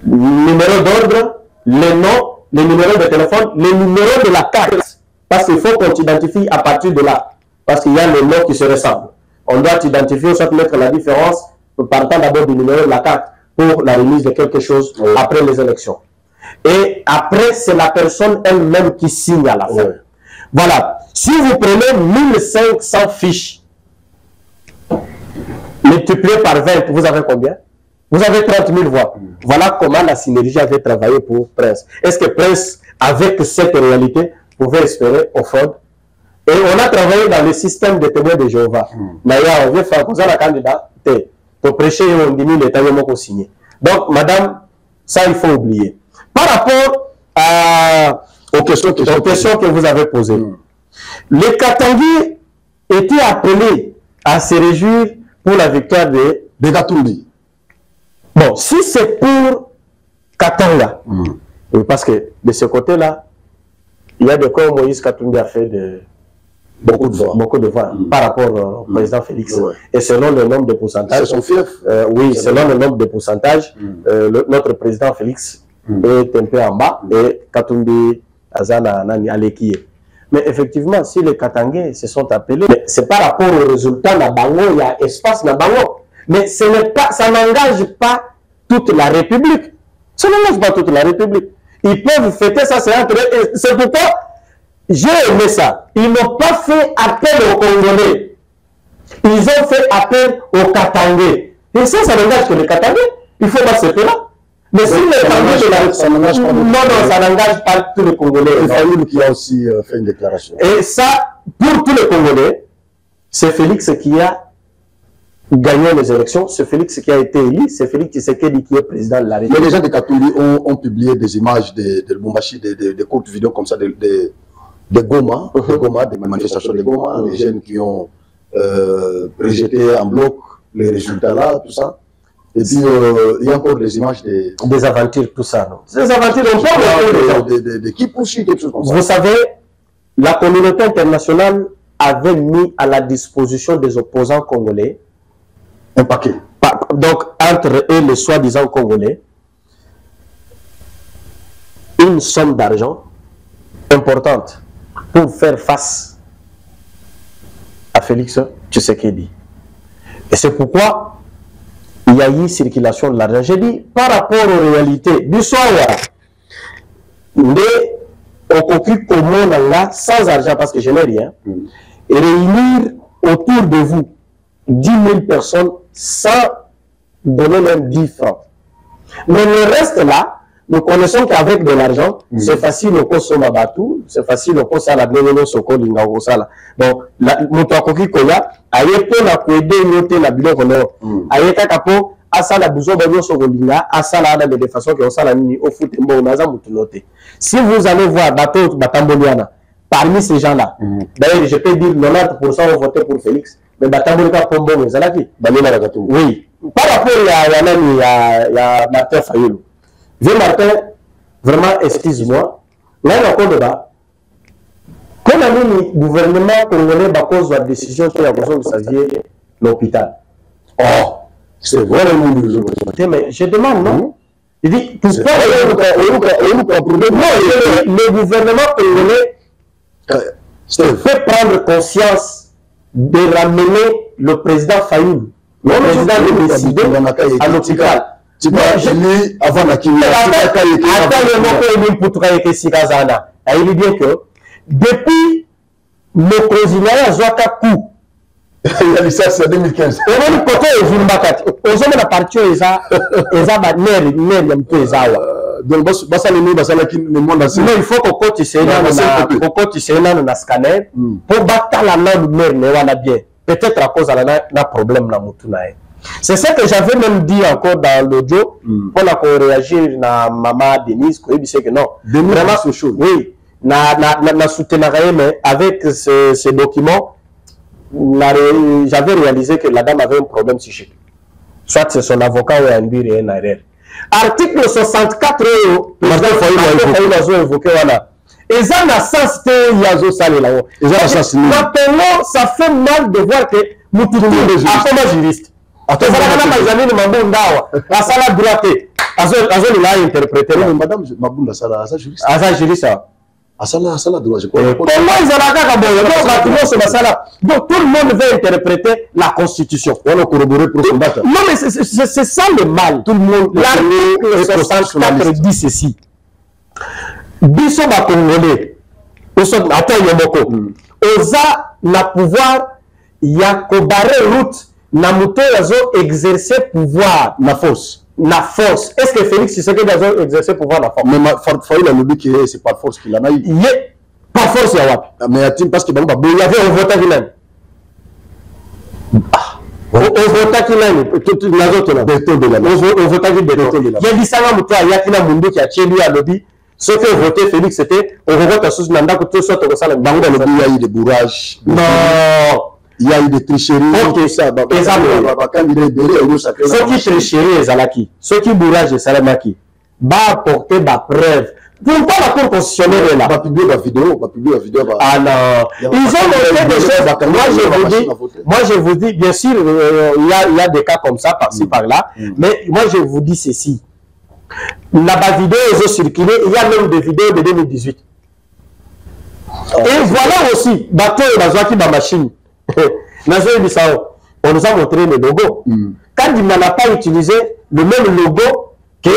Numéro d'ordre, les noms, les numéros de téléphone, les numéros de la carte. Parce qu'il faut qu'on t'identifie à partir de là. Parce qu'il y a les noms qui se ressemblent. On doit identifier, soit mettre la différence, partant d'abord du numéro de la carte pour la remise de quelque chose après les élections. Et après, c'est la personne elle-même qui signe à la fin. Voilà. Si vous prenez 1500 fiches, multiplié par 20, vous avez combien? Vous avez 30 000 voix. Voilà comment la synergie avait travaillé pour Prince. Est-ce que Prince, avec cette réalité, pouvait espérer au fond? Et on a travaillé dans le système de témoins de Jéhovah. D'ailleurs, on veut faire comme ça la candidat, pour prêcher, on dit l'État qu'on signé. Donc, madame, ça, il faut oublier. Par rapport aux questions que vous avez posées, les Katangui étaient appelés à se réjouir pour la victoire de Gatumbi. Bon, si c'est pour Katanga, parce que de ce côté-là, il y a de quoi Moïse Katumbi a fait de beaucoup de voix par rapport au président Félix. Et selon le nombre de pourcentages, c'est son fief. Oui, selon le nombre de pourcentages, notre président Félix est un peu en bas et Katumbi Azana Nani Alekie. Mais effectivement, si les Katangais se sont appelés, c'est par rapport aux résultats de Bango, il y a espace dans Bango. Mais ça n'engage pas toute la République. Ça n'engage pas toute la République. Ils peuvent fêter ça, c'est entre eux. C'est pourquoi j'ai aimé ça. Ils n'ont pas fait appel aux Congolais. Ils ont fait appel aux Katangais. Et ça n'engage que les Katangais. Il faut pas se faire là. Mais si les Katangais de la République, non, ça n'engage pas tous les Congolais. Et Fayoulou qui a aussi fait une déclaration. Et ça, pour tous les Congolais, c'est Félix qui a gagné les élections, c'est Félix qui a été élu, c'est Félix Tshisekedi qui est président de la République. Mais les gens de Katumbi ont publié des images de Lubumbashi, des courtes vidéos comme ça, de Goma, des manifestations de Goma, les jeunes qui ont rejeté en bloc les résultats là, tout ça. Et puis, il y a encore des images des aventures, tout ça. Non? Ces aventures, on parle de qui poursuit quelque chose comme ça. Vous savez, la communauté internationale avait mis à la disposition des opposants congolais un paquet. Donc, entre eux, les soi-disant congolais, une somme d'argent importante pour faire face à Félix Tshisekedi. Et c'est pourquoi il y a eu circulation de l'argent. J'ai dit, par rapport aux réalités du soir, mais on occupe au monde là sans argent parce que je n'ai rien, et réunir autour de vous 10 000 personnes sans donner même 10 francs. Mais le reste là, nous connaissons qu'avec de l'argent, c'est facile au consomme bateau, c'est facile au consomme la bénéno soko linga osala. Donc, motokoki koya, aye po na kwede yote na biloko no. Aye kaka po asala buzo banyo soko linga, asala ada de façon que osala nini au foot mbo naza mutu note. Si vous allez voir bateau batamboliana, parmi ces gens-là, d'ailleurs je peux dire 90% ont voté pour Félix, mais batambolika pombo ezalaki balina la gato. Oui. Par rapport à Martin Fayulu. Vieux Martin, vraiment, excuse-moi. Là, il y a encore débat. Quand le gouvernement congolais a pris la décision qu'il a besoin de savoir l'hôpital. Oh, c'est vrai le monde. Mais je demande, non? Il dit, pourquoi le gouvernement congolais fait prendre conscience de ramener le président Fayulu, le président de décider à l'hôpital. Tu vois, avant la Kenya, il dit bien que depuis le président Zouaka Kou, il a dit ça, c'est 2015. on a côté aux hommes de la partie, ils donc, il faut qu'on continue dans scanner pour battre la main bien. Peut-être à cause d'un problème dans le c'est ça que j'avais même dit encore dans l'audio pour réagir à maman Denise, qui disait que non. Vraiment, c'est chaud. Oui, na soutenu mais avec ces documents, j'avais réalisé que la dame avait un problème psychique. Soit c'est son avocat ou un bureau et un arrière. Article 64, il a évoqué, voilà. Et ça n'a sens que Yazo Salé là. Maintenant, ça fait mal de voir que nous tous les juristes. Madame, Mabunda Sala, juriste. Donc tout le monde veut interpréter la Constitution. On a corroboré pour combattre. Non, mais c'est ça le mal. Tout le monde. L'article 64 dit ceci. Biso ba Congolais. Attends, Yomoko. Oza na pouvoir yakobare route. Na muto yazo exercer pouvoir na force. Est-ce que Félix Tshisekedi a exercé pouvoir la force? Mais il a dit que c'est par force qu'il en a eu. Par force, il y a mais parce que il y avait un vote qui l'aime. On vote qui l'aime. On vote qui l'aime. Il y a dit ça, il y a qui mundu qui a tué lui à lobby. Ce que voté Félix, c'était on vote à sous Nanda que tout ça, il y a eu des bourrages. Non. Il y a eu des tricheries. Ok, ça. Ceux qui tricheries, Zalaki, ceux qui bourragent, Salamaki, va apporter la preuve. Pourquoi la Cour constitutionnelle est là? Va publier la vidéo. Ah non. Ils ont montré des choses. Moi, je vous dis, bien sûr, il y a des cas comme ça, par-ci, par-là. Mais moi, je vous dis ceci. La vidéo est circulée. Il y a même des vidéos de 2018. Et voilà aussi, bateau et bazouaki ma machine. On nous a montré le logo. Quand il n'a pas utilisé le même logo que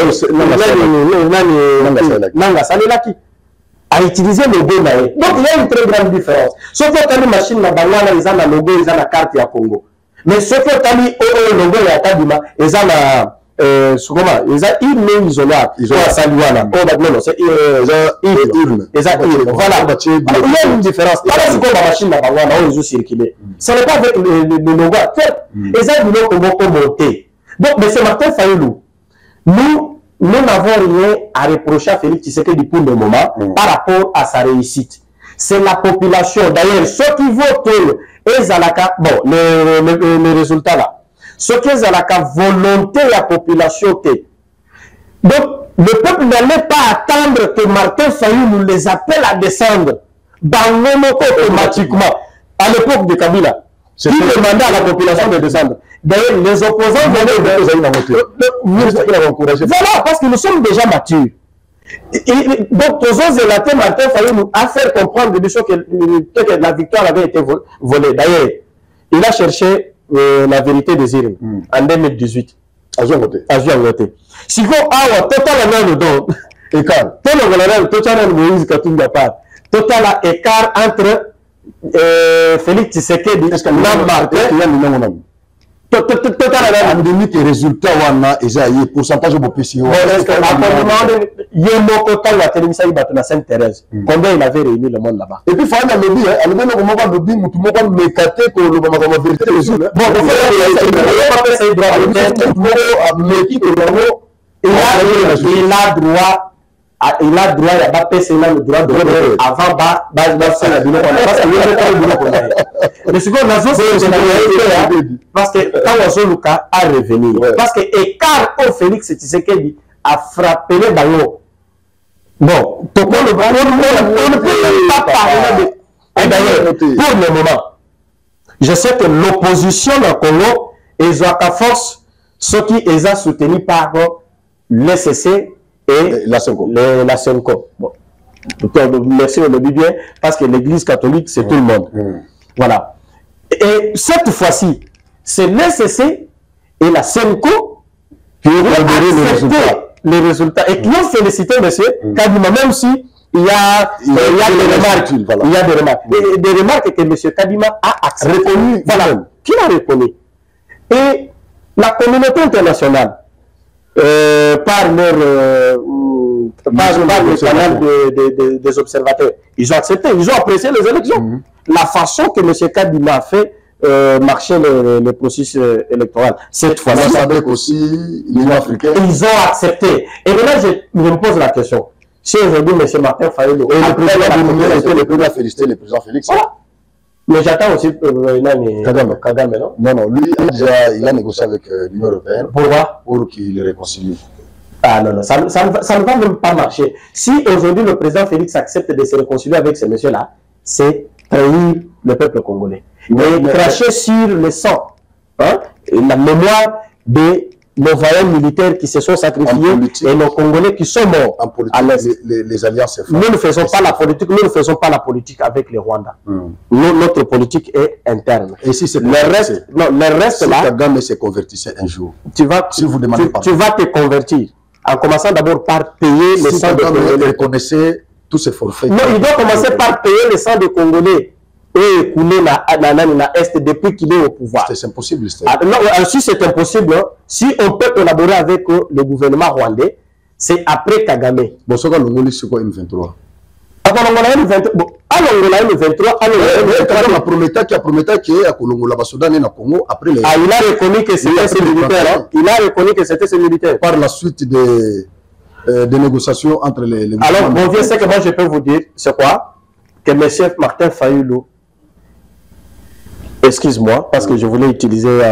Nanga Salelaki, a utilisé le logo. Donc il y a une très grande différence. Sauf que quand une machine n'a pas le logo, ils ont la carte à Congo. Mais sauf que quand le logo est à Kadima, ils ont la. Ils isolaire. Ils ont la saluana. Non, c'est urne. Voilà. Il y a une différence. La machine n'a pas circulé. Ce n'est pas avec le logo. Ils ont monter. Donc, mais c'est Martin Fayulu. Nous n'avons rien à reprocher à Félix Tshisekedi pour le moment par rapport à sa réussite. C'est la population. D'ailleurs, ceux qui votent et Zalaka, bon, les résultats là. ce qui est à la volonté de la population. Donc, le peuple n'allait pas attendre que Martin Fayulu les appelle à descendre dans le moment automatiquement. À l'époque de Kabila, qui demandait à la population de descendre. D'ailleurs, les opposants voilà, parce que nous sommes déjà matures. Donc, Martin Fayulu a fait comprendre que la victoire avait été volée. D'ailleurs, il a cherché la vérité des urnes en 2018. À voter. Si vous avez total écart, total écart entre Félix Tshisekedi et Martin. Endémique et résultat wana ezaïe pourcentage de PCO. Combien il avait réuni le monde là-bas. Et puis il faut un lobby, lobby, il a droit à passer le droit de vote avant mais ce qu'on a parce que quand on a revenu parce que écart au Félix Tshisekedi a frappé les ballons. Bon, on ne peut pas parler de... D'ailleurs, pour le moment, je sais que l'opposition dans le Congo est à force ce qui est soutenu par l'SCC et la Senko. Bon. Merci, on le dit bien, parce que l'Église catholique, c'est tout le monde. Voilà. Et cette fois-ci, c'est l'SCC et la Senko qui ont accepté les résultats et qui ont félicité M. Kadima, même si il y a des remarques. Il y a des remarques. Et des remarques que M. Kadima a acceptées. Voilà. Qui l'a reconnu? Et la communauté internationale, par le canal des observateurs, ils ont accepté, ils ont apprécié les élections. La façon que M. Kadima a fait marcher le processus électoral. Cette fois-ci, aussi l'Union africaine. Ils ont accepté. Et maintenant, je me pose la question. Si aujourd'hui, M. Martin Fayulu le premier à féliciter le président Félix. Voilà. Mais j'attends aussi Kagame, non? Non, lui, il a négocié avec l'Union européenne. Pourquoi? Pour qu'il le réconcilie. Ah non, ça ne va même pas marcher. Si aujourd'hui le président Félix accepte de se réconcilier avec ces messieurs-là, c'est trahir le peuple congolais. Mais cracher sur le sang, hein, la mémoire de nos vaillants militaires qui se sont sacrifiés et nos Congolais qui sont morts à l'Est. Les alliances. Nous ne faisons pas la politique, nous ne faisons pas la politique avec les Rwandais. Notre politique est interne. Et si c'est le reste là, Kagame se convertissait un jour, tu vas te convertir en commençant d'abord par payer les sang de Congolais. Reconnaissez tous ces forfaits. Non, il doit commencer par payer les sang de Congolais et écouler la Est depuis qu'il est au pouvoir. C'est impossible. Non, si c'est impossible, si on peut collaborer avec le gouvernement rwandais, c'est après Kagame. Bon, ce qu'on c'est quoi M23? Alors, on a M23, qui a promis que à Kolongola Basodan et na Congo après les. Ah, il a reconnu que c'était ses militaires. Il a reconnu que c'était ses militaires. Par la suite des négociations entre les. Alors, bon, vieux, ce que moi je peux vous dire, c'est quoi? Que M. Martin Fayulu, excuse-moi, parce que je voulais utiliser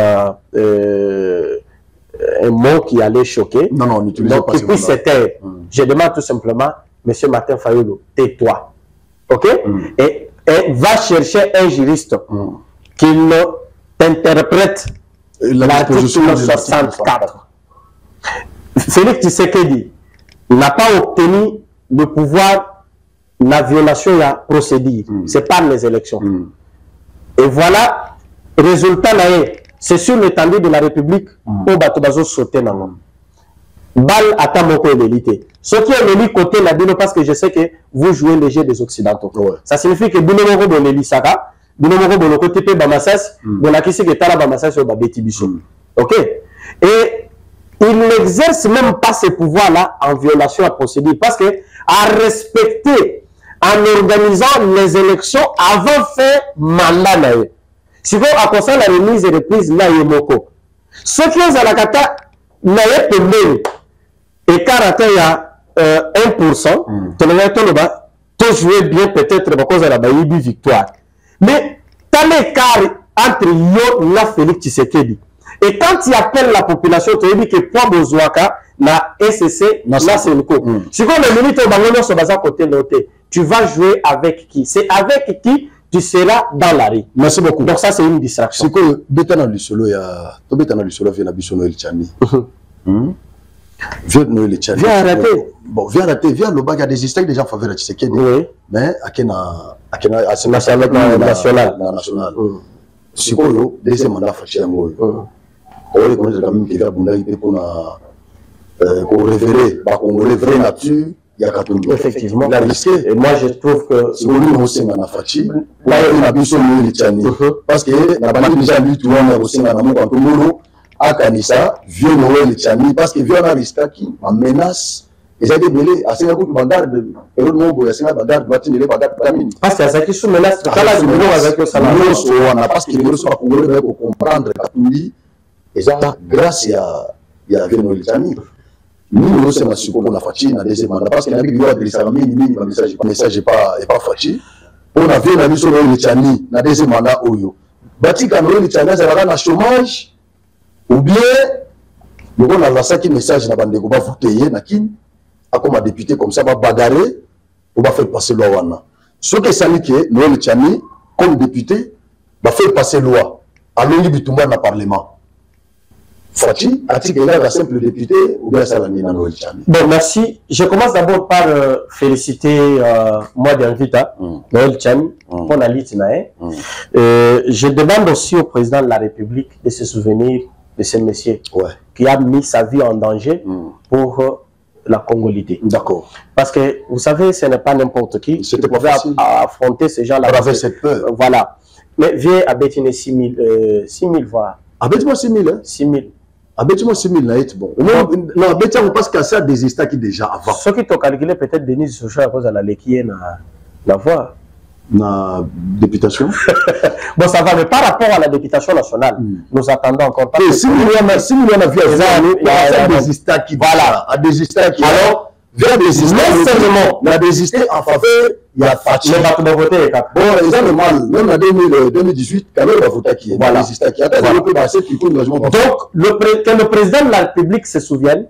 un mot qui allait choquer. Non, non, n'utilisez pas ce mot. C'était, je demande tout simplement, M. Martin Fayulu, tais-toi. OK? Et va chercher un juriste qui interprète l'article 64. Félix Tshisekedi n'a pas obtenu le pouvoir, la violation de la procédure. C'est par les élections. Et voilà, résultat là, c'est sur l'étendue de la République où Batobazo sautait dans l'homme. Bal à moko l'élité. Ce qui est l'élite côté la bino parce que je sais que vous jouez le jeu des Occidentaux. Ça signifie que bino moko de l'Elisaka, bino moko de l'autre côté Bamassas, de la kisi que tala Bamassas au Babeti Biso. Ok? Et il n'exerce même pas ces pouvoirs-là en violation à procédure parce que à respecter en organisant les élections avant faire mandat. Si vous avez la remise et reprise là, il y a ce qui est à la kata, il y a et car il y a 1%, tu joues bien peut-être parce que la victoire. Mais tu as l'écart entre Yo et Félix Tshisekedi. Et quand il appelle la population, tu dis que pour Bozouaka, na SCC, là c'est le coup. Si on est minute au Bangono sur Baza côté noté, tu vas jouer avec qui? C'est avec qui tu seras dans la rue. Merci beaucoup. Donc ça c'est une distraction. C'est que Betana Lusolo, il y a Betana Lusolo vient à Noël Tchani. Viens Noël Tchani. Viens arrêter. Bon, viens arrêter. Viens le bac, il y a des histoires déjà en faveur de Tshisekedi. Oui. Mais à national. C'est quoi le deuxième mandat fâché à moi? On est quand même qui va abonder pour révéler la vraie nature. Effectivement. Il a risqué. Et moi je trouve que c'est lui aussi na fachi. Là il a besoin de Tchani. Parce que la bande déjà lui tout le monde aussi na mon kantomolo à Kanissa vieux Noël Tchani parce que vieux na risque qui menace. Ils ont déblé à 5 coups de bandard de Eronombo et 5 bandard de Batin et bandard de Tamine. Parce que ça qui sous menace de la bureau avec le salaire. Parce que les sont congolais pour comprendre Katoundi et ça grâce à vieux Noël Tchani. Nous aussi on a su qu'on a fachi na deuxième mandat parce que la vidéo de l'Islamie ni message est pas fachi. On a vu la mission Noël Tchani na deuxième mandat oyo. Bati ka Noël Tchani ça va na chômage ou bien on a laissé un message na bande ko ba voter na kin comme député comme ça va bagarrer on va faire passer loi wana. Ce que ça dit que Noël Tchani comme député va faire passer loi à l'Ongi Bitumba na parlement. Fachi, a-t-il un simple député ou bien ça l'a mis dans Noël Tchani? Bon, merci. Je commence d'abord par féliciter moi d'Invita, Noël Tchani, pour la litinae. Je demande aussi au président de la République de se souvenir de ce monsieur qui a mis sa vie en danger pour la congolité. D'accord. Parce que, vous savez, ce n'est pas n'importe qui qui pouvait affronter ces gens-là. Avec cette peur. Voilà. Mais viens à Bétine 6 000 voix. À Bétine 6 000, hein? 6 000. Abetimo 6 000 là est bon. Non, Abetimo on passe qu'à ça des états qui déjà avant. Ce qui t'ont calculé peut-être Denis Socha à cause de la l'équipe na voix. Na députation. Bon ça va, mais par rapport à la députation nationale, nous attendons encore pas. Si nous avons vu à des états qui voilà, à des états qui alors vers des états seulement on a désisté en faveur il y a Fachi. Mais va voter bon ils ont le mal même en 2018 quand même va voter qui voilà des états qui attendent le peu passer qui engagement. Donc que le président de la République se souvienne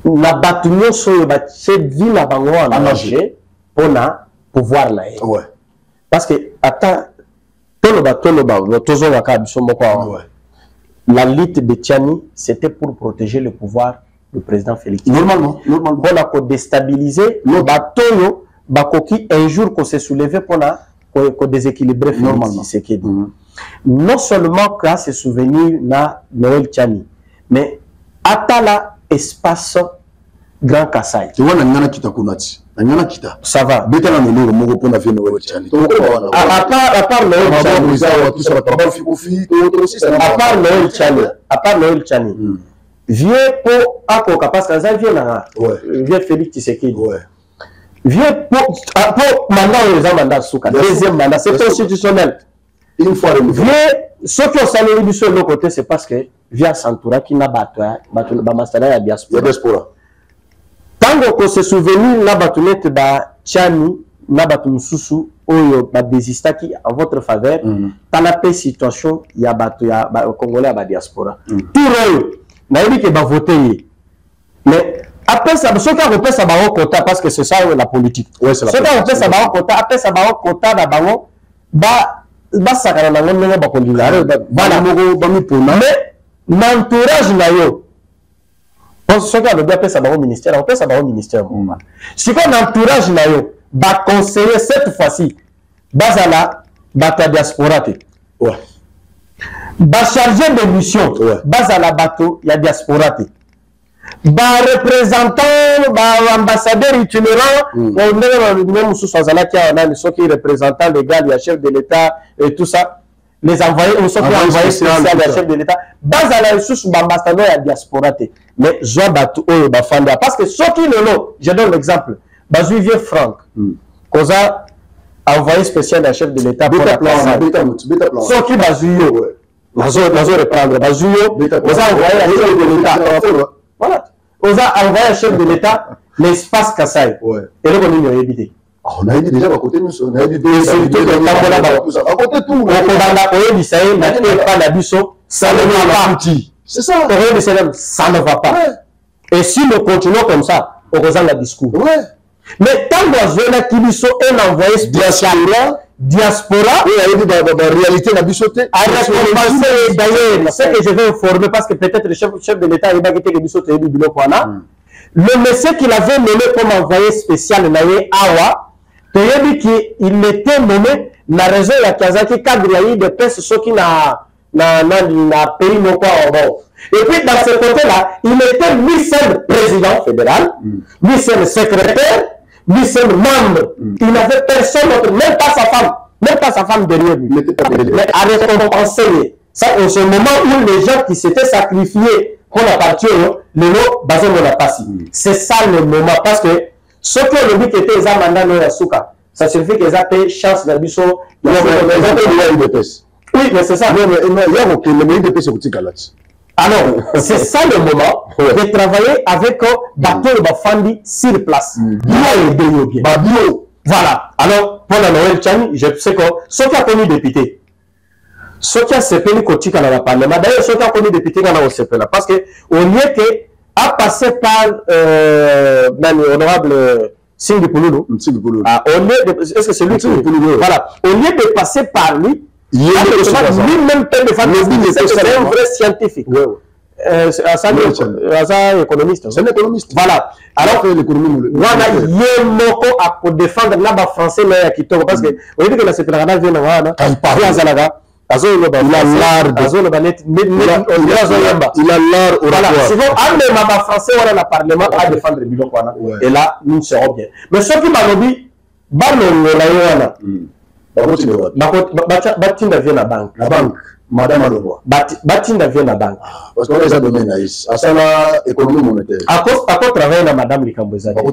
la bataille sur cette ville à Bango en danger pour na pouvoir là. Ouais. Parce que attends la lutte de Tchani c'était pour protéger le pouvoir du président Félix. Normalement. On a déstabilisé le bateau bakoki un jour qu'on s'est soulevé pour qu'on déséquilibrer normalement. Non seulement qu'à se souvenir na Noël Tchani, mais atala espace Grand Kassai. Tu vois na kita kunati. Na kita. Ça va. Beta na nolo moko pour na Noël Tchani. À part Noël Tchani. À part Noël Tchani. Vieux pour Akoka parce que ça vient là. Vieux Félix Tshisekedi. Vieux pour mandat souka. Deuxième mandat, c'est constitutionnel. Une fois vieux ceux qui ont salué du seul côté c'est parce que via Santura qui n'a pas mastara ya diaspora. Tant qu'on se souvenu la batunette ba Tchani na batu mususu oyo ba desistaki en votre faveur dans la situation ya batu ya congolais ba diaspora. Tout royo na dit que ba voter mais après ça ceux qui ont repéré ça ba quota parce que c'est ça la politique. Ouais, c'est la ceux qui ont repéré ça ba quota après ça ba quota na bango ba sakana na ngombe ba kolila voilà mais l'entourage na yo parce que ceux qui ont repéré ça ba au ministère on peut ça ba au ministère si qu'on entourage na yo ba conseiller cette fois-ci bazala bata diaspora te ba chargé de mission bazala bato ya diaspora te ba représentant ba ambassadeur itinérant même sous Sazala qui a un ceux qui représentant légal il y a chef de l'État et tout ça les envoyés ceux qui envoyés spécial il y a chef de l'État bazala sous ba ambassadeur ya diaspora te mais zo bato oyo ba fanda parce que ceux qui le lot je donne l'exemple Bazui vieux Franck Koza envoyé spécial à chef de l'État pour la place. Ce qui Bazui Nazo reprendre Bazui Koza envoyé à chef de l'État. Voilà. Koza envoyé à chef de l'État l'espace Kassai. Et là on y évité. On a dit déjà à côté nous on a dit à côté tout. On a dit ça n'a pas la busso ça ne va pas. C'est ça. Ça ne va pas. Ouais. Et si nous continuons comme ça, on ressent le discours. Ouais. Mais tant que nous avons un envoyé spécial, diaspora, oui, il y a une réalité la bichoté. À récompenser d'ailleurs, ce que je vais informer, parce que peut-être le chef de l'État il va quitter le bichoté du bureau. Le monsieur qu'il avait nommé comme envoyé spécial, Naye Awa, il était nommé la raison de la Kazaki cadre de presse, ce qui n'a pays non quoi en bord. Et puis dans ce côté-là, il était lui-seul président fédéral, lui-seul secrétaire, lui-seul membre. Il n'avait personne d'autre, même pas sa femme derrière lui. Mais à récompenser. Ça, en ce moment où les gens qui s'étaient sacrifiés pour la partie, le nom Bazoum on a passé. C'est ça le moment. Parce que ceux qui ont dit que c'était les mandat de Yasuka, ça signifie qu'ils ont payé chance de Bisso. Oui, mais c'est ça. Alors, c'est ça le moment de travailler avec Bateau Bafandi sur place. Voilà. Alors, pour la Noël Tchani, je sais que ceux qui ont connu député, ceux qui ont CPL Kotik dans le Parlement, d'ailleurs, ceux qui ont connu député dans le CPL, parce que au lieu que à passer par l'honorable Singh Pouloulou, est-ce que c'est lui qui voilà, au lieu de passer par lui, lui-même peut le faire, c'est un vrai scientifique. C'est un économiste. C'est un économiste. Voilà. Alors, l'économie, voilà, il y a moko à défendre là-bas français, mais qui tombe parce que, au lieu que la séparation vient là, quand il parle à Zalaga, il a l'art oratoire. Souvent, un membre français, on a le Parlement à défendre le bilan. Et là, nous serons bien. Mais ce qui m'a dit, Batinda vient à la banque. Madame Aloboa. Batinda vient à la banque. Parce qu'on les a domaine Naïs. À ça, l'économie monétaire. À quoi travailler dans Madame Likambouza? À quoi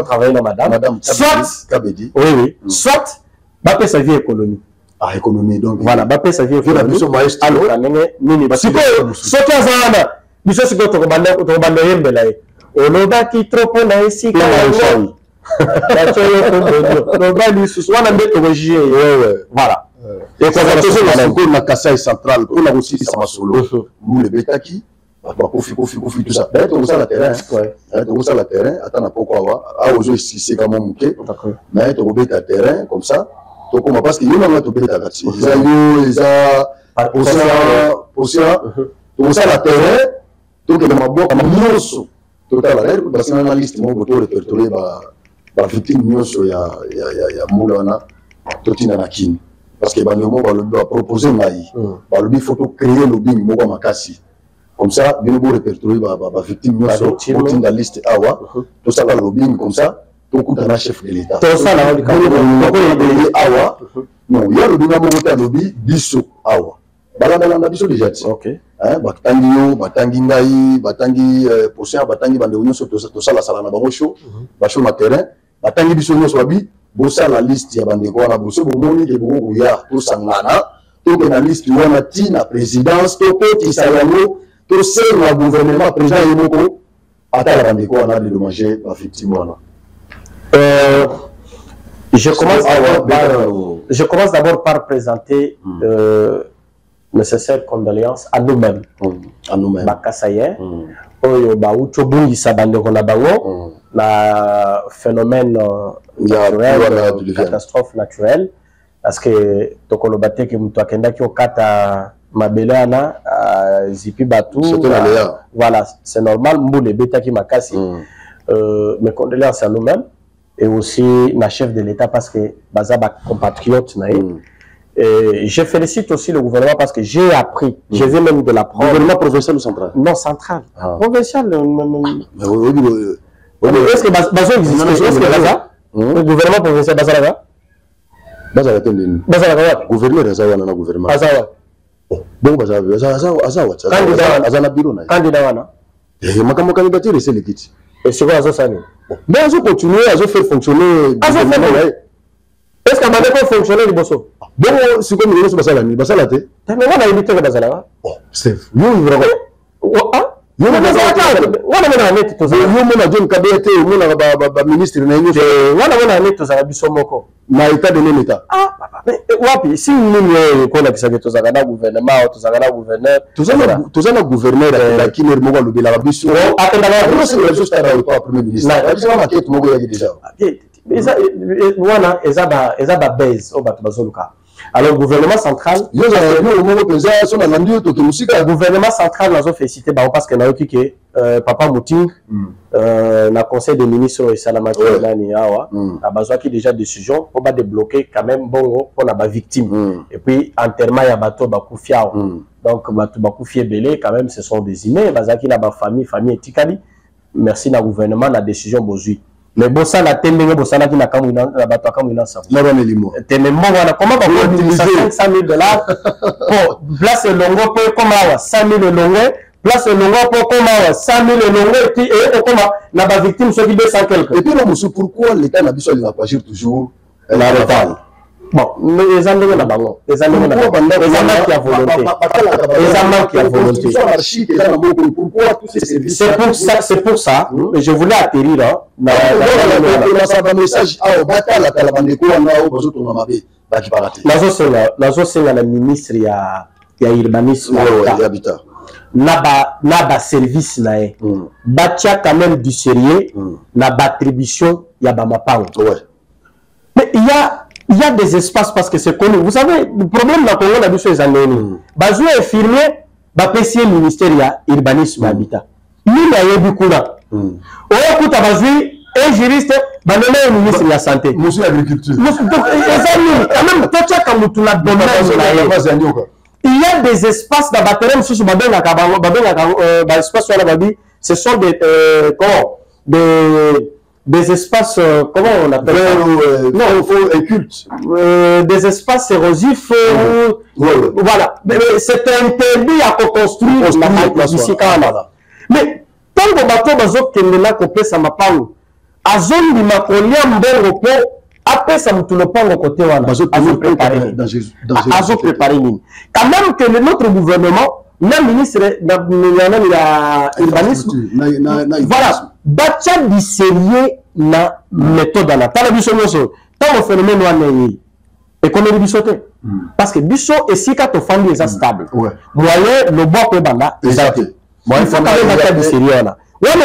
travailler dans Madame? Soit, oui, oui. Soit, Bappé sa vie économie. Ah, économie, donc. Voilà, Bappé sa vie économie. Alors, si vous, ce qui est là, nous sommes sur votre bande là. On a qui trop on a ici. Voilà. Et quand on a un Kassai central, on a aussi ça solo. Nous les Betaki, Kofi, tout ça. D'ailleurs, on a le terrain. On a le terrain. Attends, pourquoi ah, aujourd'hui, c'est quand même ok. Mais on a le terrain comme ça. Donc, on va parce qu'il y a un autre bête à gâter. Ils ont le terrain. Donc, il y a un bon total. Parce qu'on a une liste, on va répertorier la victime, il y a Moulana, Totina Nakin. Parce que le va proposer il faut créer le lobby Makassi. Comme ça, il faut répertorier la victime, il y a la liste Awa, tout ça, le lobby comme ça, tout le chef de l'État. Tout ça, Awa, non, il y a le lobby Bisso Awa. Balanda biso déjà dit. OK. Batangi batangi ngai, batangi posia, batangi bande union sur tout ça la sala na bango show, ba show na terrain, batangi biso nyo so bi, bossa la liste ya bande ko na bosso bo moni ke bo ya to sangana, to na liste wana ti na présidence, to poti sayango, to c'est le gouvernement président yemoko ata la bande ko na de manger ba effectivement. Je commence d'abord par présenter nécessaire condoléances à nous-mêmes. À nous-mêmes. Bakasaye, oyo ba uchobu isabande kona bango, la phénomène naturel, catastrophe naturelle, parce que tokolo bate ke mutu akenda ki okata mabeleana zipi batu. Voilà, c'est normal. Mboule beta ki makasi. Mes condoléances à nous-mêmes et aussi la chef de l'État parce que baza ba compatriote nae. Je félicite aussi le gouvernement parce que j'ai appris, je viens même de l'apprendre. Gouvernement provincial ou central? Non, central. Provincial. Est-ce que Bazo existe? Est-ce que Baza? Le gouvernement provincial Baza Baza la gouverneur Baza na gouvernement. Baza. Bon Baza na bureau na. Candidat wana. Makambo candidature c'est l'équité. Et c'est quoi Bazo Sani? Mais Bazo continuer à faire fonctionner. Est-ce que Bazo peut fonctionner le bosso? Bon, c'est comme le Basala, Basala. Mais on a évité que Basala. C'est. Nous, Yo mona John Kabila te mona ba ministre na yinyo wana neti tozala biso moko na état de l'état. Ah wapi si nini kona kisaka tozala na gouvernement tozala na gouverneur tozala gouverneur la kiner moko lobela ba biso atenda ba biso la juste à pas premier ministre na biso ma quête moko ya déjà wana eza ba base o bato bazoluka. Alors, gouvernement central, le gouvernement central n'a pas félicité parce que Papa Mouting, le conseil des ministres et Salamaki, a besoin qu'il déjà décision pour débloquer quand même bon pour la victime. Et puis, enterrement, il y a bateau Bakoufia. Donc, bateau Bakoufia belé, quand même, ce sont des emails. Bazaki n'a pas famille etikali. Merci na gouvernement, la décision bozui. Mais bon, ça, la tendance, bon, ça, la kamouina, la bateau kamouina, ça. Comment on peut utiliser 500 000 $ pour placer le longo pour comme 100 000 longo, place le longo pour comme 100 000 longo et puis comme la victime soit 200 quelques. Et puis, pourquoi l'État n'a pas agir toujours la retard? Bon, mais les Anglais n'ont pas bon. Les Anglais qui a volonté. Les Anglais qui a volonté. Pourquoi tous ces services? C'est pour ça. Je voulais atterrir là. Message à Obata, la Bandeko, la ministre, il y a urbanisme. Naba service na e. Batia quand même du sérieux. Naba attribution, il y a Bamapang. Mais il y a des espaces parce que c'est connu. Vous savez, le problème dans le Congo, on a vu sur les années. Bazou est infirmier, Bapessier ministère urbanisme habitat. Nous, il y a du coup là. Au coup, Bazou un juriste, le ministre de la santé. Monsieur l'agriculture. Il y a des espaces dans Baterem, ce sont des espaces, comment on appelle ça? Non, un culte. Des espaces érosifs. Voilà. C'est interdit à construire ici. Mais tant que bateau bazok kendela kopé ça m'a pas. A zone du macolia mbongo po après ça mutulo pango côté wana. Azo préparer. Azo préparer. Quand même que notre gouvernement, le ministre de l'urbanisme, voilà. Bacha du sérieux na méthode na tala biso moso tant phénomène wana économie bisoté parce que biso et si ka to famille est stable moyen le bois pe banda exact moi il faut parler bacha du sérieux là wana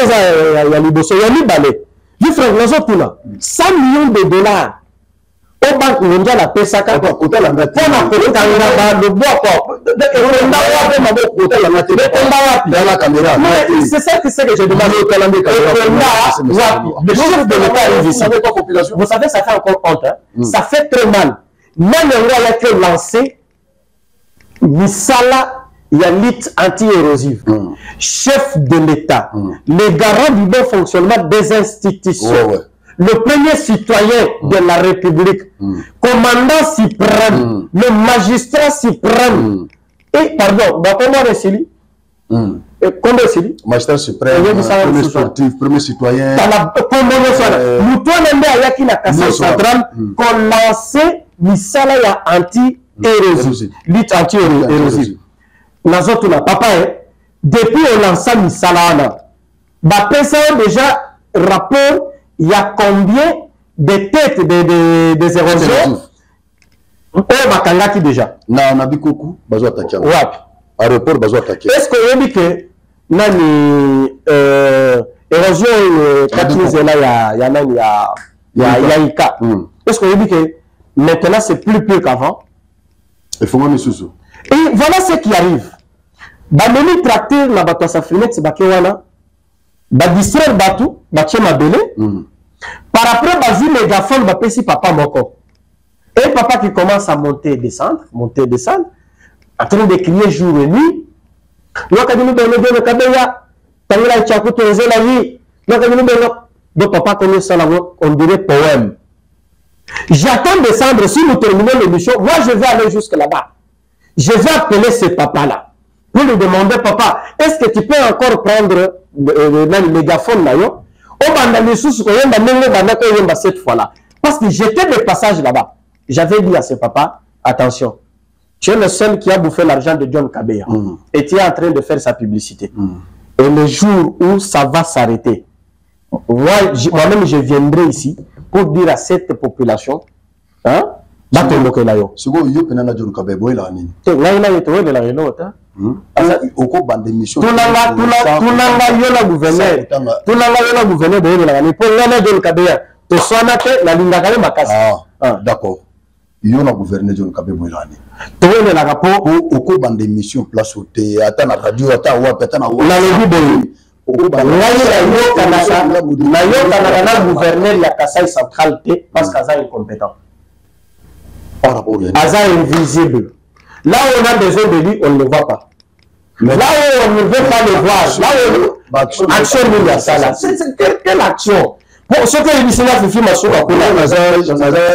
ya liboso ya libale du frère les autres là 100 millions de dollars au banque mondiale a payé ça quand côté la ngati pour na côté le bois quoi c'est ça que c'est que je demande vous savez ça fait encore honte ça fait très mal même on a été lancé misala il y a lutte anti-érosive chef de l'État les garants du bon fonctionnement des institutions le premier citoyen de la République, commandant suprême, le magistrat suprême, et pardon, comment on est celui? Comment est celui? Magistrat suprême, premier sportif, premier citoyen. Comment nous avons la cassation centrale qu'on lançait misala ya anti-érosive, lutte anti-érosive. Nous avons papa, depuis on lançait misala, déjà rapport. Il y a combien de têtes des érosions au Bakangaki déjà? Na Bikoku, bazo attaqué. Ouais. Aéroport bazo attaqué. Est-ce qu'on dit que nani érosion 4 là il y a Ika. Est-ce qu'on dit que maintenant c'est plus pire qu'avant? Il faut même sous. Et voilà ce qui arrive. Bameli tracteur na bato sa fenêtre bakewana. Ba distraire batou, ba tchema belé. Par après, bazi mégaphone, ba pesi papa moko. Et papa qui commence à monter et descendre, en train de crier jour et nuit. Donc papa commence à l'avoir, on dirait poème. J'attends descendre, si nous terminons l'émission, moi je vais aller jusque là-bas. Je vais appeler ce papa-là. Pour lui demander, papa, est-ce que tu peux encore prendre le mégaphone là, cette fois-là? Parce que j'étais de passage là-bas. J'avais dit à ce papa, attention, tu es le seul qui a bouffé l'argent de John Kabila. Et tu es en train de faire sa publicité. Et le jour où ça va s'arrêter, moi-même, je viendrai ici pour dire à cette population, hein, d'accord. Il y a un gouvernement John Kabe Boilani. Tu vois le rapport au cours de mission place au théâtre, à la radio, à la web, à la web. Le gouverneur de Kassai central parce qu'Aza est incompétent. Aza est invisible. Là où on a besoin de lui, on ne le voit pas. Mais là où on ne veut pas le voir, là où action il y a ça là. C'est quelle action? Pour ce que l'émission a fait,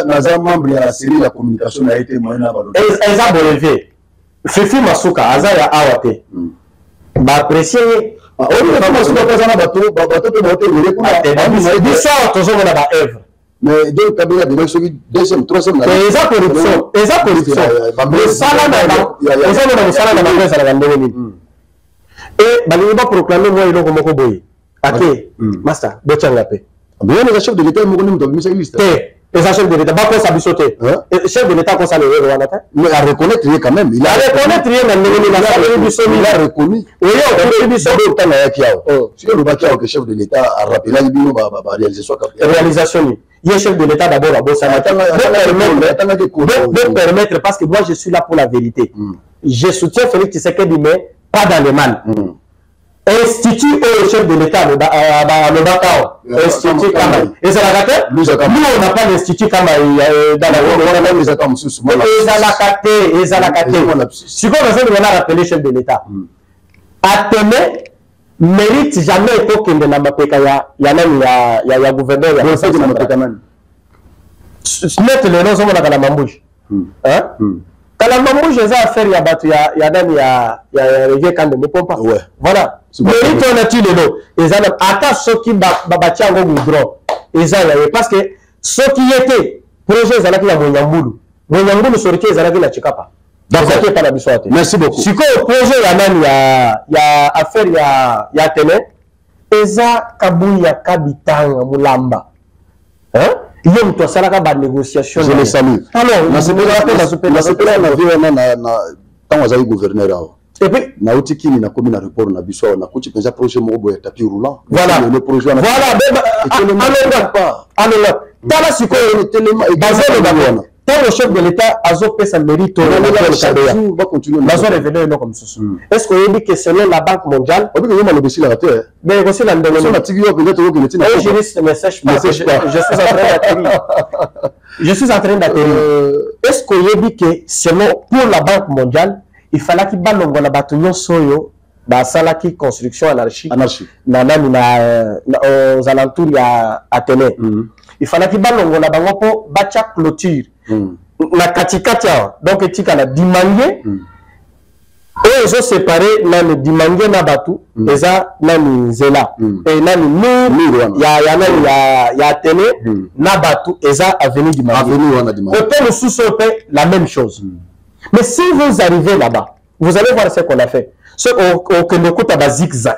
Naza membre de la série de la communication a été moyen à Baloté. Eza Bolevé. Fifi Masuka, Aza ya Awate. Ba apprécier. On ne Masuka pas na bateau, bateau peut monter le recours. Du sort toujours on a ba œuvre. Mais donc Kabila de celui deuxième, troisième. Eza corruption, eza corruption. Le sala na eza na sala na ba sala na ndeni. Et balingi ba proclamer moi iloko moko boye. Ake, master, bochanga pe. Mais les chefs de l'État, ils m'ont dit que liste. Les chefs de l'État, pas ça bisoté. Les chefs de l'État, ça le reconnaît. Mais à reconnaître quand même. Il a reconnaître rien, il a reconnu. Oui, il le chef de l'État a rappelé la réalisation. Il y a chef de l'État d'abord à Bossana. De permettre, parce que moi je suis là pour la vérité. Je soutiens Félix Tshisekedi, mais pas dans le mal. Institut au chef de l'État, le Bakao, Institut Kamaï. Et c'est la gâte? Nous, on n'a pas l'institut Kamaï dans la rue. On a même les attentes sous. Et Zalakate. Ce qu'on a rappelé chef de l'État. Atene mérite jamais aucun de la Mapeka. Il y a gouverneur. Il y a Mapeka. Mettre le nom sur la Mambouche. Kalamambouche, j'ai affaire, il y a battu, il y a réglé quand même, ne pas. Voilà. Mérite on a-t-il le nom. Et ça, attends ceux qui bâti en goudron. Et ça, parce que ceux qui étaient, projet, ils allaient à Monyamboulou. Monyamboulou, sur lequel ils allaient à Chikapa. D'accord. Merci beaucoup. Si le projet, il y a affaire, il y a télé. Et ça, Kabouya, Kabitang, Moulamba. Hein? Il y a une négociation. Je les salue. Alors, dans gouverneur. Et puis, na outiki ni na commune report na biso na kuti penza projet mo boye tapis roulant. Voilà. Le projet na. Voilà. Alors, tala siko tellement basé le tant le chef de l'État a zo pesa mérite on va continuer. Bazo revenir non comme ça. Est-ce qu'on dit que selon la Banque mondiale, on peut que le bessi la terre. Mais aussi la ndelo. Sur la tigio peut-être que tu n'as pas. Je ne message pas. Je suis en train d'atterrir. Est-ce qu'on dit que selon pour la Banque mondiale il fallait qu'il balongo na batuyo soyo ba salaki construction anarchique aux alentours ya Athénée. Il fallait qu'il balongo na bango po bacha clôture na katikati donc etika na dimangé et ils ont séparé na le dimangé na batu eza na nzela et na mur ya Athénée na batu eza avenue dimangé et le sous-sol la même chose. Mais si vous arrivez là-bas, vous allez voir ce qu'on a fait. Ce qu'on écoute à zigzag.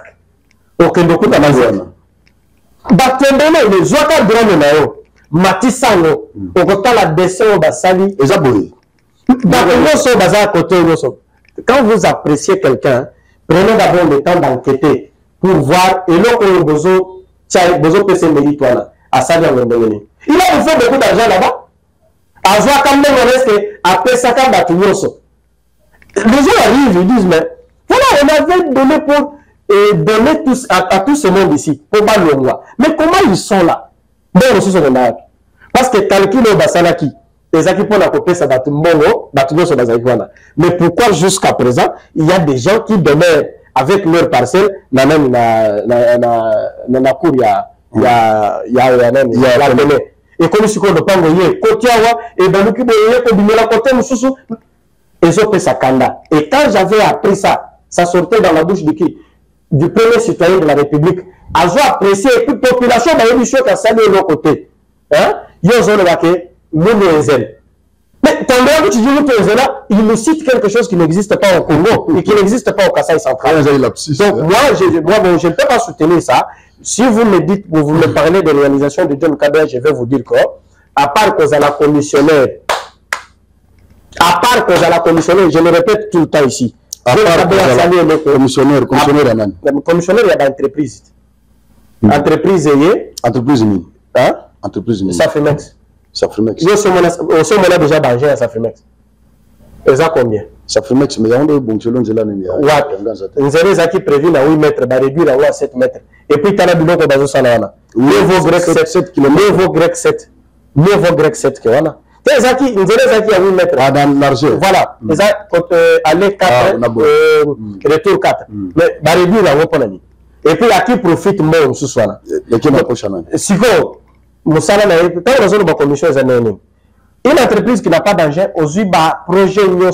Au Kendokuta Mazana. Batendele, les Zoaka Drone Nao, Matisano, au côté la descente au Basali, et Zaboui. Quand vous appréciez quelqu'un, prenez d'abord le temps d'enquêter pour voir et là où besoin de se mériter à Sali Ngondolene. Il a fait beaucoup d'argent là-bas. À voir quand même que après ça, quand les gens arrivent, ils disent, mais voilà, on avait donné pour donner à tout ce monde ici, pour pas le voir. Mais comment ils sont là? Bon, aussi, parce que calcul au Basalaki, les équipements à copier ça, mais pourquoi jusqu'à présent, il y a des gens qui demeurent avec leur parcelle, la même, la cour, il y a la télé. Et comme si on ne pas voyer, Kotiawa, et Baluki Boye, Kobimela Koté, Moussou, et Zopé Kanda. Et quand j'avais appris ça, ça sortait dans la bouche de qui? Du premier citoyen de la République. À apprécié, et toute population, dans l'émission qui a salué de l'autre côté. Hein? Ils ont dit que nous, nous, Mais quand tu dis là, il nous cite quelque chose qui n'existe pas au Congo et qui n'existe pas au Kasaï central. Donc moi, je ne peux pas soutenir ça. Si vous me dites, vous me parlez de réalisation de John Kabila, je vais vous dire que, à part que la commissionnaire, je le répète tout le temps ici. À part commissionnaire, il y a d'entreprise. Entreprise hein? Entreprise ça fait max. Ça fait max. Au sommet, on a déjà danger à ça fait max. Et ça combien? Ça fait max, mais il y a un bon chelon de l'année. Nous avons qui prévu à 8 mètres, va réduire à 7 mètres. Et puis, tu as le biloko dans Sanana. Nouveau grec 7 km. Nouveau grec 7. Nouveau grec 7 km. Nous avons qui à 8 mètres. Dans l'argent. Voilà. Nous avons aller 4, retour 4. Mais va réduire à 8 mètres. Et puis, à qui profite moi ce soir? Et qui m'a prochainement? Si vous, Moussala n'a pas besoin de commission. Une entreprise qui n'a pas d'argent, aux projet aux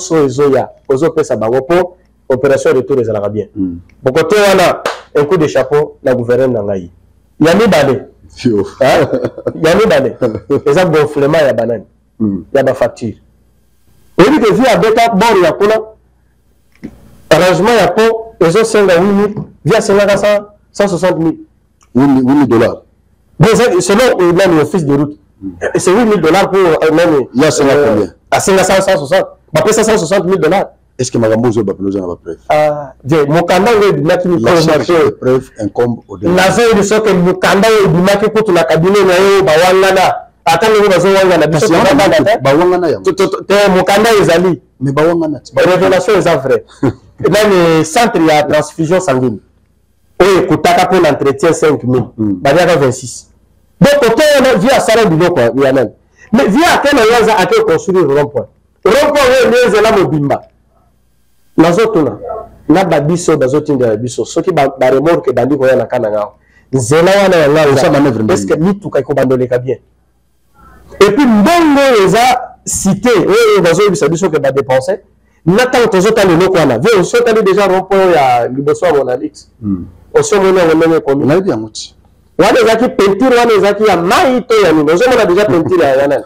pour opération retour des Arabiens. Donc, on a un coup de chapeau, la gouverneur Nangaï. Il y a mis balai. Il y a mis balai. Les gens gonflement, il y a banane. Il y a ma facture. Et puis, que vu à Beta, bon, il y a quoi? Arrangement, il y a pas, les autres 5 à 8 000, via 160 000. 8 000 $. Selon même l'office de route. C'est 8 000 $ pour même. Il y a combien? À 560. Après 160 000 $. Est-ce que Magambo Zoba peut nous en avoir preuve? Mon candidat est du maquis. La charge de preuve incombe au délai. La zone de ce que mon candidat est du maquis pour la cabinet, Bawangana. Attends, nous avons Bawangana. Mon candidat est Ali. Mais Bawangana. Révélation est vrai. Dans le centre, il y a transfusion sanguine. Oui, Koutaka pour l'entretien 5 000. Badiaga 26. Donc, on a vu à Sarah Bilo, quoi, mais via à quel endroit à quel construire le rond-point. Le rond-point, c'est là, Mobimba. Nous autres, na babiso, bazotin de babiso, ceux qui ba remorque bandi ko na kananga. Zela wana nga, est-ce que ni tout kako bandole ka bien. Et puis, mbongo les a cité, bazo bisabiso que ba dépenser. N'attend que les autres les locaux là. Vous avez déjà rond-point à Liboso mon Alix. Au sommet, on a combien? On a bien mouti. Wanezaki peinture, wanezaki ya maito ya nini. Nous avons déjà peinture ya yana.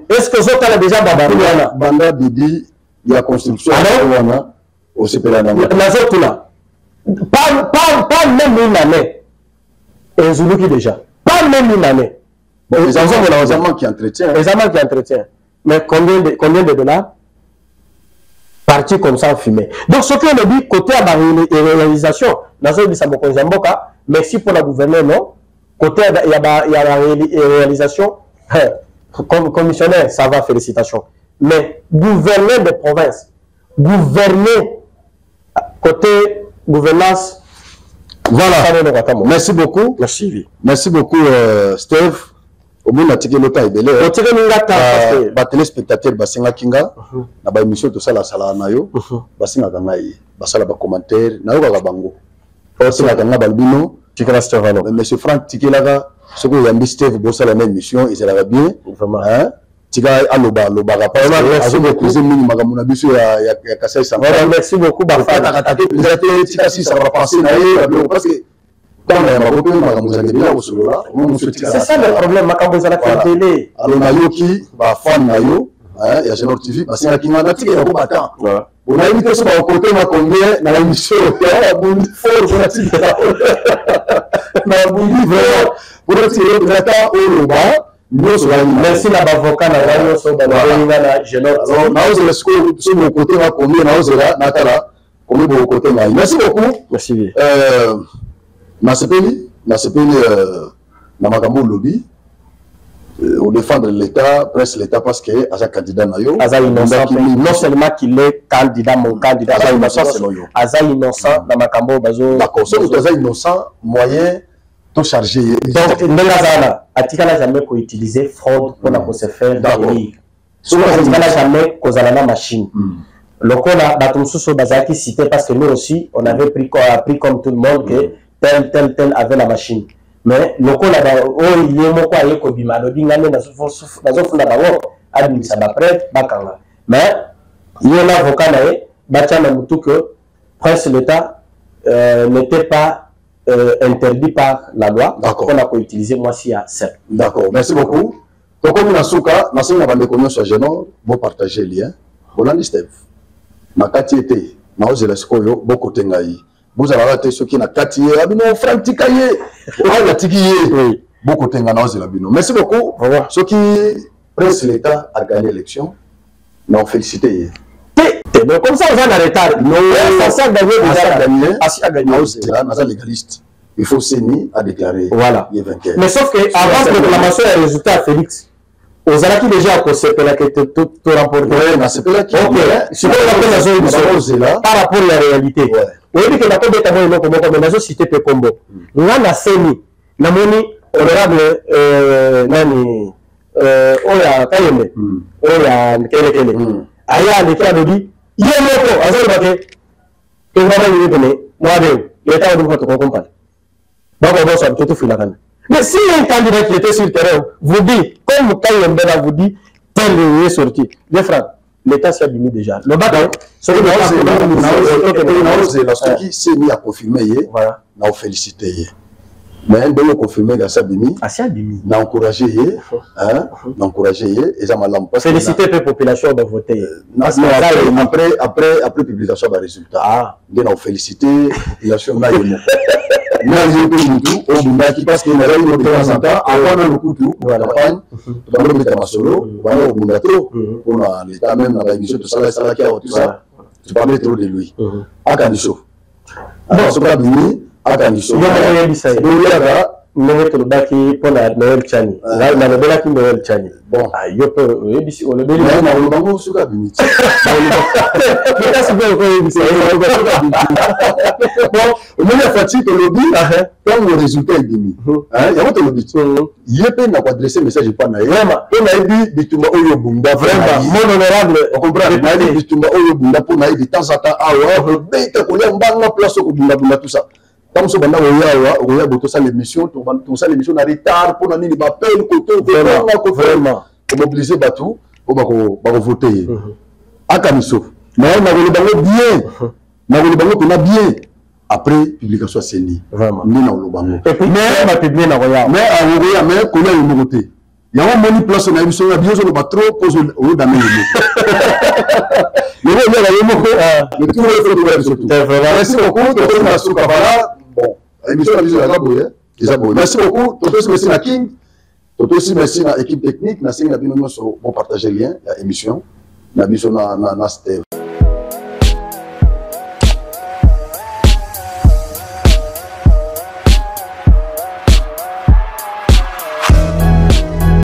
Est-ce que Zota a déjà babou yana? Banda Bibi, il y a construction. Alors, au CPLA. Pas même une année. Et Zuluki déjà. Pas même une année. Bon, les amants qui entretiennent. Les amants qui entretiennent. Mais combien de dollars? Parti comme ça en fumée. Donc, ce qu'on a dit, côté à la réalisation, dans ce cas, merci pour la gouverneure, non? Côté il y a la réalisation, comme commissionnaire, ça va, félicitations. Mais gouverneur de province, gouverner, côté gouvernance, voilà. Merci beaucoup. Merci. Merci beaucoup, Steve. Au moins, on a lota ibele. Ba téléspectateurs basinga kinga na ba émission to sala sala na yo basinga kangai basala ba commentaire na yo ka bango. O sala kanga balbino tikala Stefano. Monsieur Frank tikelaga ce que yambi Steve bo sala na émission ezala bien vraiment hein tika aloba loba pa azo ko kuze mini magamuna biso ya Kasai Sangara. Merci beaucoup ba fata katake peut-être tika si ça va passer na yo parce que c'est ça le problème, ma campagne la télé. Alors, Nayoki, ma femme Nayo, il y a Génor TV, parce qu'il y a qui m'a dit qu'il y a beaucoup de temps. On a invité sur mon côté, ma combien, dans l'émission, il y a un bon fort, on a dit, vraiment, pour retirer le temps au Loba, merci la avocat, la Génor. Alors, Naoz, sur mon côté, ma combien, Naoz, Natala, combien de mon côté, merci beaucoup. Merci. Nasepeli na makambo lobby au défendre l'État, presse l'État parce que Aza candidat nayo Aza innocent, non seulement qu'il est candidat, mon candidat Aza innocent selon yo. Aza innocent na makambo bazo. D'accord, c'est Aza innocent moyen to chargé. Donc Ndengazana atikala jamais ko utiliser fraude pour la se faire élire. Souvent atikala jamais ko zala na machine. Lokola batumsuso bazaki cité parce que nous aussi on avait pris comme tout le monde que tel avait la machine. Mais le coup là-bas, il y a un quoi, il y a un bima, le bima, il y a un mais il y a un avocat que presque l'État n'était pas interdit par la loi. D'accord. On a pu utiliser moi si à 7. D'accord, merci beaucoup. Donc, comme na suka, na singa bande kono so geno, bo partager lien. Bolandi Steve. Na kati été, na ozela sikoyo, boko tengai. Vous avez raté ce qui na kati ye, abino franc tikaye. O la tikiye. Boko tenga na ozela bino. Merci beaucoup. Ce qui presse l'État a gagné l'élection. Non, félicité. Donc comme ça, on va en retard. Non, ça a gagné déjà. A gagné. On est légaliste. Il faut s'aimer à déclarer. Voilà. vainqueur. Mais sauf que avant de proclamation et résultat à Félix, aux Alaki déjà qu'on s'est là que tu remportes. Oui, mais c'est là qui. Ok. C'est la par rapport à la réalité. Oui, mais que la tombe est à moi, comme la société peut combo. Là, la CENI, la moni, honorable, nani, oya, kayeme, oya, kele. Aya, les cas de dit, il y a un mot, à ce moment-là, que vous avez eu donné, moi, l'État de votre compagnie. Donc, on va s'en tout faire la canne. Mais si un candidat qui était sur le terrain vous dit, comme Kayembela vous dit, tel est sorti, bien frère, l'État s'est abîmé déjà. Le bâton, c'est que l'État qui s'est mis à confirmer, n'a félicité. Mais un peu confirmé dans Sabimi, n'a encouragé, n'a encouragé, et ça m'a lampé. Féliciter la population de voter. Après publication des résultats, n'a félicité la population. Moi, j'ai pris du tout, au Bundaki, parce qu'il y a une représentant, avant le coup tout, la campagne, dans le métal solo, voilà, au Bundato, pour l'État même, dans la émission, tout ça, tout ça, tu parlais trop de lui. À Kaniso. Alors, ce qu'on a Kaniso. Noveto baki pona Noël Chani. Là, na lebela ki Noël Chani. Bon, yo pe ebisi o lebeli na o bango suka bimiti. Kita sibe ko ebisi o bon, on a fatigué to lobi, comme le résultat est bimi. Hein, ya to lobi. Yepe na ko adresser message pa na yema. On a dit bitumba oyo bunda vraiment mon honorable, on comprend. Na dit bitumba oyo bunda pour na de temps en temps awa, beta ko le mbanga place ko bunda tout ça. Comme ce banda oya boto ça l'émission, tout ça l'émission na retard pour nani ba peine côté vraiment pour mobiliser batou pour ba voter. Akamiso. Mais na le bango bien. Na le bango qu'on a bien après publication CENI. Vraiment. Ni na le bango. Et puis mais ma publier na roya. Mais à roya mais qu'on a une nouveauté. Il y a un moni place na émission na bien sur pas trop pose au dame le mais tout le fait surtout. Merci beaucoup de la soukabala. Bon, l'émission la vision la boye, déjà boye. Merci beaucoup. Toto aussi merci na King. Toto aussi merci na équipe technique, na singa bino so bon partager lien la émission. Na biso na Steve.